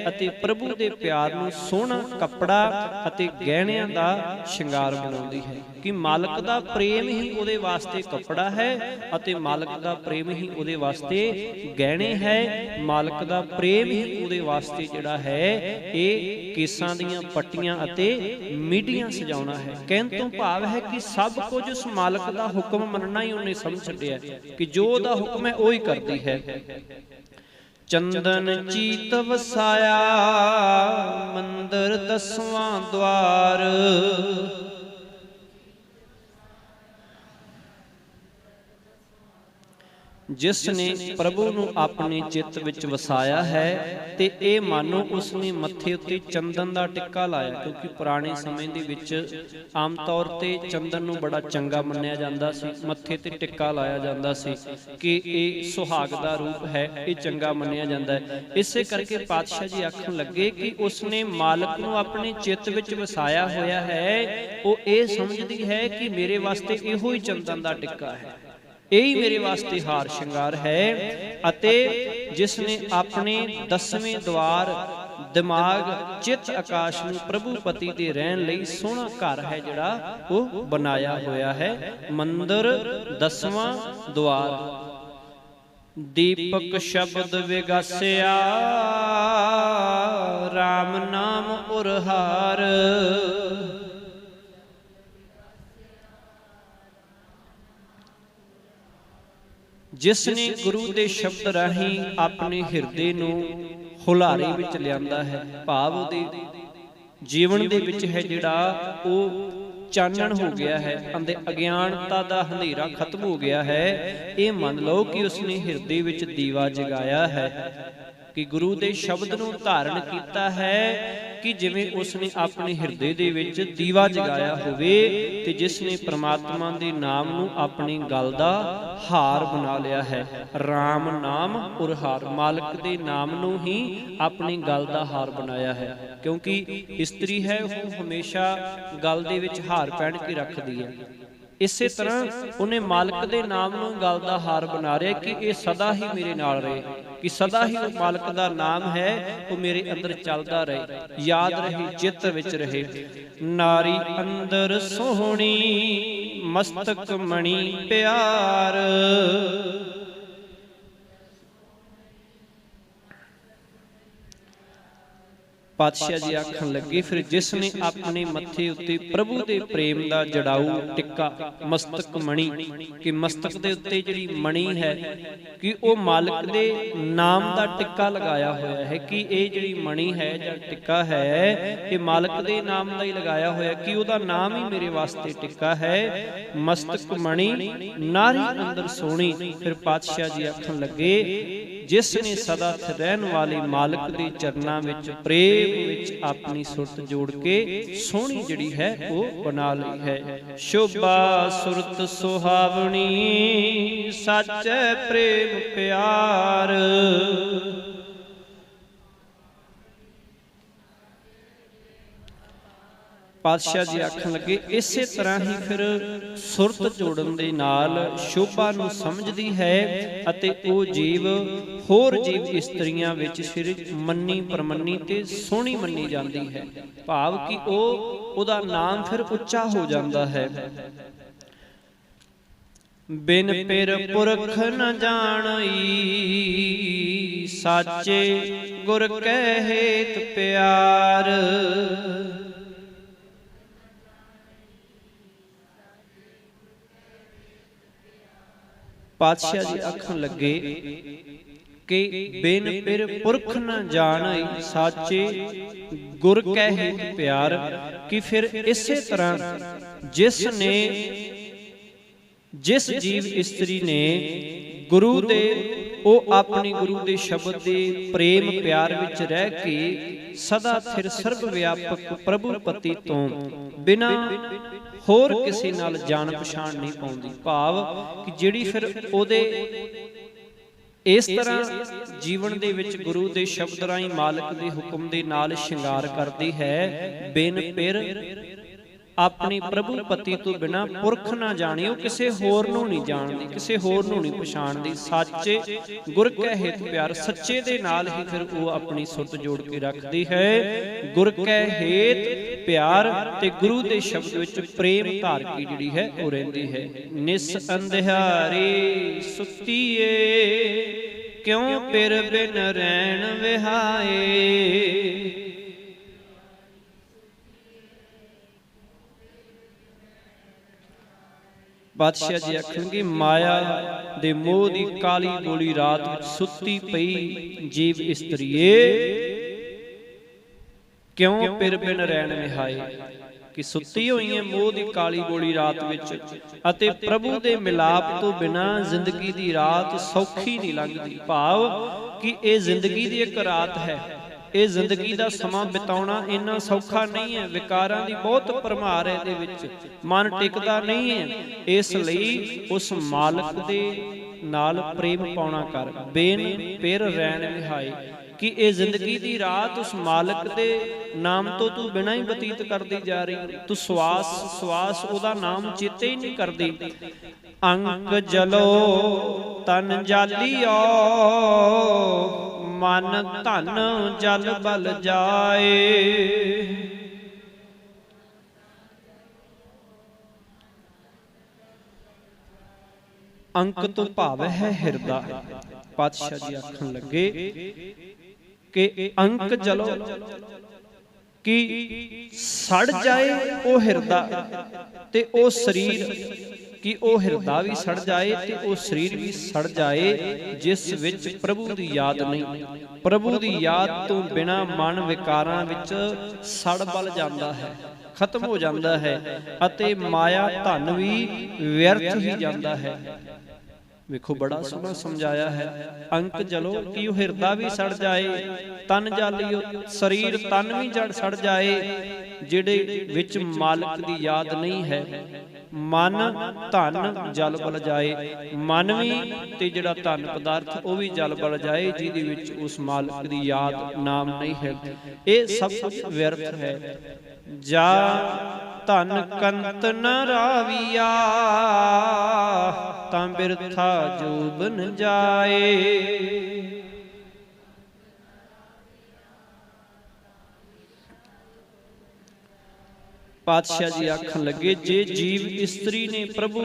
अते प्रभु दे प्यार नूं सोहना कपड़ा अते गहणियां दा शिंगार बनाउंदी है। कि मालक दा प्रेम ही उहदे वास्ते कपड़ा है अते मालक दा प्रेम ही उहदे वास्ते गहणे है, मालक दा प्रेम ही उहदे वास्ते जिहड़ा है ये केसां दीयां पट्टियां अते मीडियां सजाउणा है। कहण तों भाव है कि सब कुछ उस मालक दा हुक्म मनना ही उहने समझ छड्डिया, कि जो उहदा हुक्म है वो ही करदी है। चंदन चीत वसाया मंदिर 10वां द्वार, जिसने प्रभु नूं अपने चित्त विच वसाया है ते ए मानो उसने मत्थे उत्ते चंदन दा टिक्का लाया। क्योंकि पुराने समय दे विच आम तौर ते चंदन नूं बड़ा चंगा मन्निया जांदा सी, मत्थे ते टिक्का लाया जांदा सी कि ये सुहाग दा रूप है, ये चंगा मन्निया जांदा है। इसे करके पातशाह जी आखण लगे कि उसने मालक नूं अपने चित्त विच वसाया होया है, वो ये समझदी है कि मेरे वास्ते इहो ही चंदन दा टिक्का है, यही मेरे वास्ते हार श्रृंगार है। अते जिसने अपने 10वें द्वार दिमाग चित आकाश नूं प्रभु पति दे रहन लई सोहना घर है जिहड़ा वो बनाया होया है। मंदिर 10वां द्वार, दीपक शब्द विगासिया राम नाम उरहार, जिसने गुरु दे शब्द राही अपने हिरदे नूं हुलारे विच लियांदा है, भाव उहदे जीवन दे विच है जिहड़ा वो चानण हो गया है, अज्ञानता दा अंधेरा खत्म हो गया है। ये मान लो कि उसने हिरदे विच दीवा जगाया है, कि गुरु दे शब्द नूं धारण कीता है, कि जिवें उसने अपने हिरदे दे विच दीवा जगाया होवे ते जिसने परमात्मा दे नाम नूं अपनी गल दा हार बना लिया है। राम नाम उरहार, मालक दे नाम नूं ही अपनी गल दा हार बनाया है। क्योंकि इस्त्री है वो हमेशा गल दे विच हार पहन के रखदी है, इसे तरह उन्हें मालक दे नाम नूं गल दा हार बना रहा कि ये सदा ही मेरे नाल रहे, कि सदा ही वो मालक दा नाम है वो मेरे अंदर चलदा रहे, याद रहे, चित्त विच रहे। नारी अंदर सोहणी मस्तक मणि प्यार, ਪਾਤਸ਼ਾਹ ਜੀ ਆਖਣ ਲੱਗੇ, ਫਿਰ ਜਿਸ ਨੇ ਆਪਣੇ ਮੱਥੇ ਉੱਤੇ ਪ੍ਰਭੂ ਦੇ ਪ੍ਰੇਮ ਦਾ ਜੜਾਊ ਟਿੱਕਾ, ਮਸਤਕ ਮਣੀ, ਕਿ ਮਸਤਕ ਦੇ ਉੱਤੇ ਜਿਹੜੀ ਮਣੀ ਹੈ ਕਿ ਉਹ ਮਾਲਕ ਦੇ ਨਾਮ ਦਾ ਟਿੱਕਾ ਲਗਾਇਆ ਹੋਇਆ ਹੈ, ਕਿ ਇਹ ਜਿਹੜੀ ਮਣੀ ਹੈ ਜਾਂ ਟਿੱਕਾ ਹੈ ਇਹ ਮਾਲਕ ਦੇ ਨਾਮ ਦਾ ਹੀ ਲਗਾਇਆ ਹੋਇਆ, ਕਿ ਉਹਦਾ ਨਾਮ ਹੀ ਮੇਰੇ ਵਾਸਤੇ ਟਿੱਕਾ ਹੈ। ਮਸਤਕ ਮਣੀ ਨਾਰੀ ਅੰਦਰ ਸੋਹਣੀ। ਫਿਰ ਪਾਤਸ਼ਾਹ ਜੀ ਆਖਣ ਲੱਗੇ, ਜਿਸ ਨੇ ਸਦਾ ਰਹਿਣ ਵਾਲੇ ਮਾਲਕ ਦੇ ਚਰਨਾਂ ਵਿੱਚ ਪ੍ਰੇਮ ਵਿੱਚ ਆਪਣੀ ਸੁਰਤ ਜੋੜ ਕੇ ਸੋਹਣੀ ਜਿਹੜੀ ਹੈ ਉਹ ਬਣਾ ਲਈ ਹੈ। ਸ਼ੋਭਾ ਸੁਰਤ ਸੁਹਾਵਣੀ, ਸੱਚੇ ਪ੍ਰੇਮ ਪਿਆਰ। ਪਾਤਸ਼ਾਹ ਜੀ ਆਖਣ ਲੱਗੇ, ਇਸੇ ਤਰ੍ਹਾਂ ਹੀ ਫਿਰ ਸੁਰਤ ਜੋੜਨ ਦੇ ਨਾਲ ਸ਼ੋਭਾ ਨੂੰ ਸਮਝਦੀ ਹੈ ਅਤੇ ਉਹ ਜੀਵ ਹੋਰ ਜੀਵ ਇਸਤਰੀਆਂ ਵਿੱਚ ਫਿਰ ਮੰਨੀ ਪਰਮੰਨੀ ਤੇ ਸੋਹਣੀ ਮੰਨੀ ਜਾਂਦੀ ਹੈ। ਭਾਵ ਕਿ ਉਹਦਾ ਨਾਮ ਫਿਰ ਉੱਚਾ ਹੋ ਜਾਂਦਾ ਹੈ। ਬਿਨ ਪਿਰ ਪੁਰਖ ਨ ਜਾਣਈ, ਸਾਚੇ ਗੁਰ ਕੈ ਹੇਤ ਪਿਆਰ। ਪਾਤਸ਼ਾਹ ਜੀ ਆਖਣ ਲੱਗੇ ਕਿ ਬਿਨ ਪਿਰ ਪੁਰਖ ਨ ਜਾਣਈ, ਸਾਚੇ ਗੁਰ ਕੈ ਹੇਤ ਪਿਆਰ। ਕਿ ਫਿਰ ਇਸੇ ਤਰ੍ਹਾਂ ਜਿਸ ਜੀਵ ਇਸਤਰੀ ਨੇ ਗੁਰੂ ਦੇ, ਉਹ ਆਪਣੀ ਗੁਰੂ ਦੇ ਸ਼ਬਦ ਦੇ ਪ੍ਰੇਮ ਪਿਆਰ ਵਿੱਚ ਰਹਿ ਕੇ ਸਦਾ ਥਿਰ ਸਰਬ ਵਿਆਪਕ ਪ੍ਰਭੂ ਪਤੀ ਤੋਂ ਬਿਨਾਂ ਹੋਰ ਕਿਸੇ ਨਾਲ ਜਾਣ ਪਛਾਣ ਨਹੀਂ ਪਾਉਂਦੀ। ਭਾਵ ਕਿ ਜਿਹੜੀ ਫਿਰ ਉਹਦੇ ਇਸ ਤਰ੍ਹਾਂ ਜੀਵਨ ਦੇ ਵਿੱਚ ਗੁਰੂ ਦੇ ਸ਼ਬਦ ਰਾਹੀਂ ਮਾਲਕ ਦੇ ਹੁਕਮ ਦੇ ਨਾਲ ਸ਼ਿੰਗਾਰ ਕਰਦੀ ਹੈ, ਬਿਨ ਪਿਰ ਆਪਣੀ ਪ੍ਰਭੂ ਪਤੀ ਤੋਂ ਬਿਨਾ ਪੁਰਖ ਨਾ ਜਾਣੀ, ਉਹ ਕਿਸੇ ਹੋਰ ਨੂੰ ਨਹੀਂ ਜਾਣਦੀ, ਕਿਸੇ ਹੋਰ ਨੂੰ ਨਹੀਂ ਪਛਾਣਦੀ। ਸਾਚੇ ਗੁਰ ਕੈ ਹਿਤ ਪਿਆਰ, ਸੱਚੇ ਦੇ ਨਾਲ ਹੀ ਫਿਰ ਉਹ ਆਪਣੀ ਸੁਰਤ ਜੋੜ ਕੇ ਰੱਖਦੀ ਹੈ। ਗੁਰ ਕੈ ਹਿਤ ਪਿਆਰ ਤੇ ਗੁਰੂ ਦੇ ਸ਼ਬਦ ਵਿੱਚ ਪ੍ਰੇਮ ਧਾਰ ਕੇ ਜਿਹੜੀ ਹੈ ਉਹ ਰਹਿੰਦੀ ਹੈ। ਨਿਸ ਅੰਧਿਆਰੇ ਸੁੱਤੀਏ, ਕਿਉਂ ਪਿਰ ਬਿਨ ਰੈਣ ਵਿਹਾਏ। ਬਾਦਸ਼ਾਹ ਜੀ ਆਖਣਗੇ, ਮਾਇਆ ਦੇ ਮੋਹ ਦੀ ਕਾਲੀ ਗੋਲੀ ਰਾਤ ਵਿੱਚ ਸੁੱਤੀ ਪਈ ਜੀਵ ਇਸਤਰੀਏ, ਕਿਉਂ ਪਿਰ ਬਿਨ ਰੈਣ ਵਿਹਾਏ। ਕਿ ਸੁੱਤੀ ਹੋਈ ਹੈ ਮੋਹ ਦੀ ਕਾਲੀ ਗੋਲੀ ਰਾਤ ਵਿੱਚ, ਅਤੇ ਪ੍ਰਭੂ ਦੇ ਮਿਲਾਪ ਤੋਂ ਬਿਨਾਂ ਜ਼ਿੰਦਗੀ ਦੀ ਰਾਤ ਸੌਖੀ ਨਹੀਂ ਲੰਘਦੀ। ਭਾਵ ਕਿ ਇਹ ਜ਼ਿੰਦਗੀ ਦੀ ਇੱਕ ਰਾਤ ਹੈ, ਇਹ ਜ਼ਿੰਦਗੀ ਦਾ ਸਮਾਂ ਬਿਤਾਉਣਾ ਇੰਨਾ ਸੌਖਾ ਨਹੀਂ ਹੈ। ਵਿਕਾਰਾਂ ਦੀ ਬਹੁਤ ਭਰਮਾਰ ਹੈ ਇਹਦੇ ਵਿੱਚ, ਮਨ ਟਿਕਦਾ ਨਹੀਂ ਹੈ। ਇਸ ਲਈ ਉਸ ਮਾਲਕ ਦੇ ਨਾਲ ਪ੍ਰੇਮ ਪਾਉਣਾ ਕਰ, ਬਿਨ ਪਿਰ ਰੈਣ ਵਿਹਾਏ। ਕਿ ਇਹ ਜ਼ਿੰਦਗੀ ਦੀ ਰਾਤ ਉਸ ਮਾਲਕ ਦੇ ਨਾਮ ਤੋਂ ਤੂੰ ਬਿਨਾਂ ਹੀ ਬਤੀਤ ਕਰਦੀ ਜਾ ਰਹੀ, ਤੂੰ ਸਵਾਸ ਉਹਦਾ ਨਾਮ ਚੇਤੇ ਹੀ ਨਹੀਂ ਕਰਦੀ। ਅੰਕ ਜਲੋ ਤਨ ਜਾਲੀਓ, ਮਨ ਧਨ ਜਲ ਬਲ ਜਾਏ। ਅੰਕ ਤੋਂ ਭਾਵ ਹੈ ਹਿਰਦਾ। ਪਾਤਸ਼ਾਹ ਜੀ ਆਖਣ ਲੱਗੇ ਕਿ ਅੰਕ ਜਲੋ, ਕਿ ਸੜ ਜਾਏ ਉਹ ਹਿਰਦਾ ਤੇ ਉਹ ਸਰੀਰ, ਕਿ ਉਹ ਹਿਰਦਾ ਵੀ ਸੜ ਜਾਏ ਤੇ ਉਹ ਸਰੀਰ ਵੀ ਸੜ ਜਾਏ, ਜਿਸ ਵਿੱਚ ਪ੍ਰਭੂ ਦੀ ਯਾਦ ਨਹੀਂ। ਪ੍ਰਭੂ ਦੀ ਯਾਦ ਤੋਂ ਬਿਨਾਂ ਮਨ ਵਿਕਾਰਾਂ ਵਿੱਚ ਸੜ ਬਲ ਜਾਂਦਾ ਹੈ, ਖਤਮ ਹੋ ਜਾਂਦਾ ਹੈ, ਅਤੇ ਮਾਇਆ ਧਨ ਵੀ ਵਿਅਰਥ ਹੀ ਜਾਂਦਾ ਹੈ। ਵੇਖੋ ਬੜਾ ਸੋਹਣਾ ਸਮਝਾਇਆ ਹੈ। ਅੰਕ ਜਲੋ, ਕਿ ਉਹ ਹਿਰਦਾ ਵੀ ਸੜ ਜਾਏ, ਤਨ ਜਾਲੀਓ, ਸਰੀਰ ਤਨ ਵੀ ਜੜ ਸੜ ਜਾਏ, ਜਿਹੜੇ ਵਿੱਚ ਮਾਲਕ ਦੀ ਯਾਦ ਨਹੀਂ ਹੈ। ਮਨ ਧਨ ਜਲ ਬਲ ਜਾਏ, ਮਨ ਵੀ ਤੇ ਜਿਹੜਾ ਧਨ ਪਦਾਰਥ ਉਹ ਵੀ ਜਲ ਬਲ ਜਾਏ, ਜਿਹਦੇ ਵਿੱਚ ਉਸ ਮਾਲਕ ਦੀ ਯਾਦ ਨਾਮ ਨਹੀਂ ਹੈ। ਇਹ ਸਭ ਕੁਝ ਵਿਅਰਥ ਹੈ। ਜਾ ਧਨ ਕੰਤ ਨ ਰਾਵੀਆ, ਤਾਂ ਬਿਰਥਾ ਜੋਬਨ ਜਾਏ। पातशाह जी आखन लगे, जे जीव इस्त्री ने प्रभु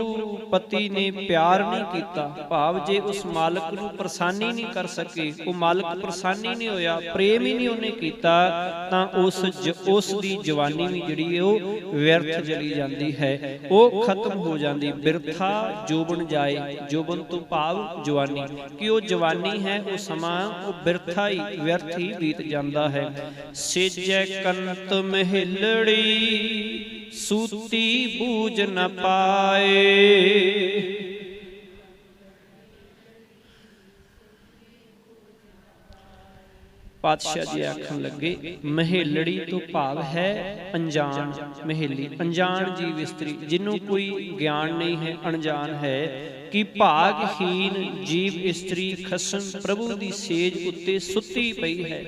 पति ने प्यार नहीं किया, भाव जे उस मालक नूं प्रसानी नहीं कर सके, वो मालक प्रसानी नहीं होया, प्रेम ही नहीं उन्हें किया, तां उस दी जवानी भी जिहड़ी वो व्यर्थ चली जाती है, वो खत्म हो जाती। बिरथा जोबन जाए, जोबन तो भाव जवानी, कि वो जवानी है वो समा वो बिरथा ही व्यर्थ ही बीत जाता है। सेजै कंत महिलड़ी सूती बूझ न पाए, पातशाह जी आखन लगे, महेलड़ी तो भाव है अनजान, महेली अनजान जीव इस्त्री, जिन्हों कोई ज्ञान नहीं है, अनजान है कि भागहीन जीव इस्त्री खसम प्रभु की सेज उत्ते सुती पई है,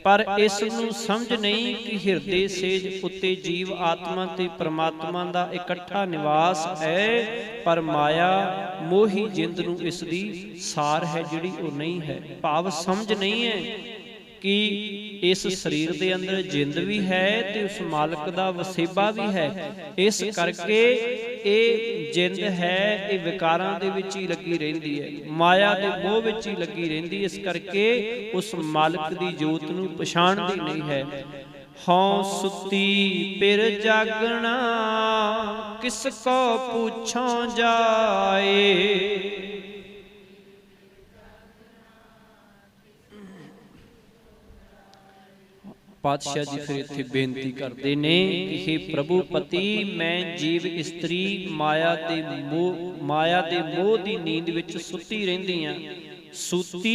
पर इस नूं समझ नहीं कि हिरदे सेज उत्ते जीव आत्मा ते परमात्मा दा इकट्ठा निवास है, पर माया मोही जिंद नूं इस दी सार है जिहड़ी वो नहीं है। भाव समझ नहीं है कि इस शरीर के अंदर जिंद भी है ते उस मालक दा वसेबा भी है, इस करके ये जिंद है ये विकारां दे विच ही लगी रहिंदी है, माया दे मोह विच ही लगी रहिंदी, इस करके उस मालक दी जोत नूं पछाणदी नहीं है। हौं सुती पिर जागना किसको पूछों जाए, पातशाह जी फिर इत्थे बेनती करते ने कि हे प्रभु पति, मैं जीव इस्त्री माया दे मोह दी नींद विच सुती रहिंदी हां। सुती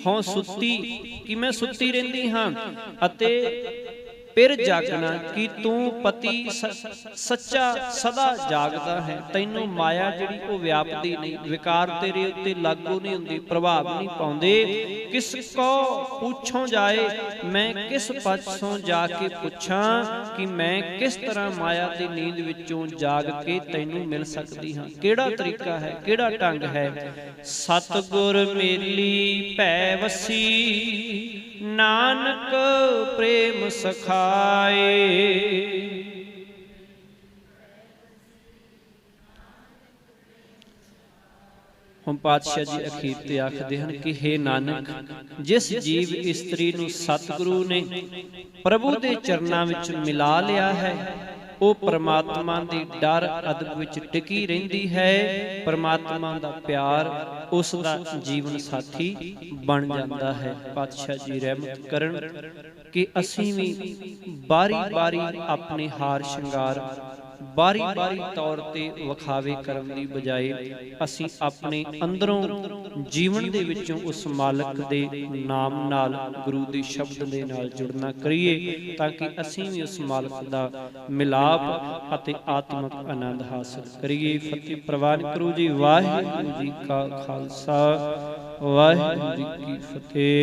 हों सुती कि मैं सुती रहिंदी हां, अते फिर जागना कि तू पति सच्चा सदा जागदा है, तैनू माया जिहड़ी वो व्यापदी नहीं, विकार तेरे उत्ते लागू नहीं हुंदे, प्रभाव नहीं पाउंदे। किसको पूछों जाए, मैं किस पासों जाके पूछां कि मैं किस तरह माया दी नींद विचों जाग के तैनू मिल सकदी हां, किहड़ा तरीका है, किहड़ा ढंग है। सतगुर मेली भै वसी नानक प्रेम सखाए, हम पातशाह जी अखीर ते आखदे हन कि हे नानक, जिस जीव इस्त्री नूं सतगुरु ने प्रभु दे चरनां विच मिला लिया है, वो परमात्मा दी डर अदब विच टिकी रहिंदी है, परमात्मा दा प्यार उस दा जीवन साथी बन जाता है। पातशाह जी रहमत करन कि असीं भी बारी बारी अपने हार श्रृंगार बारी बारी तौर ते विखावे करन दी बजाए असीं अपने अंदरों जीवन दे विचों उस मालक दे नाम नाल गुरु दे शब्द दे नाल जुड़ना करिए, ताकि असीं भी उस मालक दा मिलाप अते आत्मक आनंद हासिल करिए। फतेह प्रवान करो जी। वाहिगुरू जी का खालसा, वाहिगुरू जी की फतेह।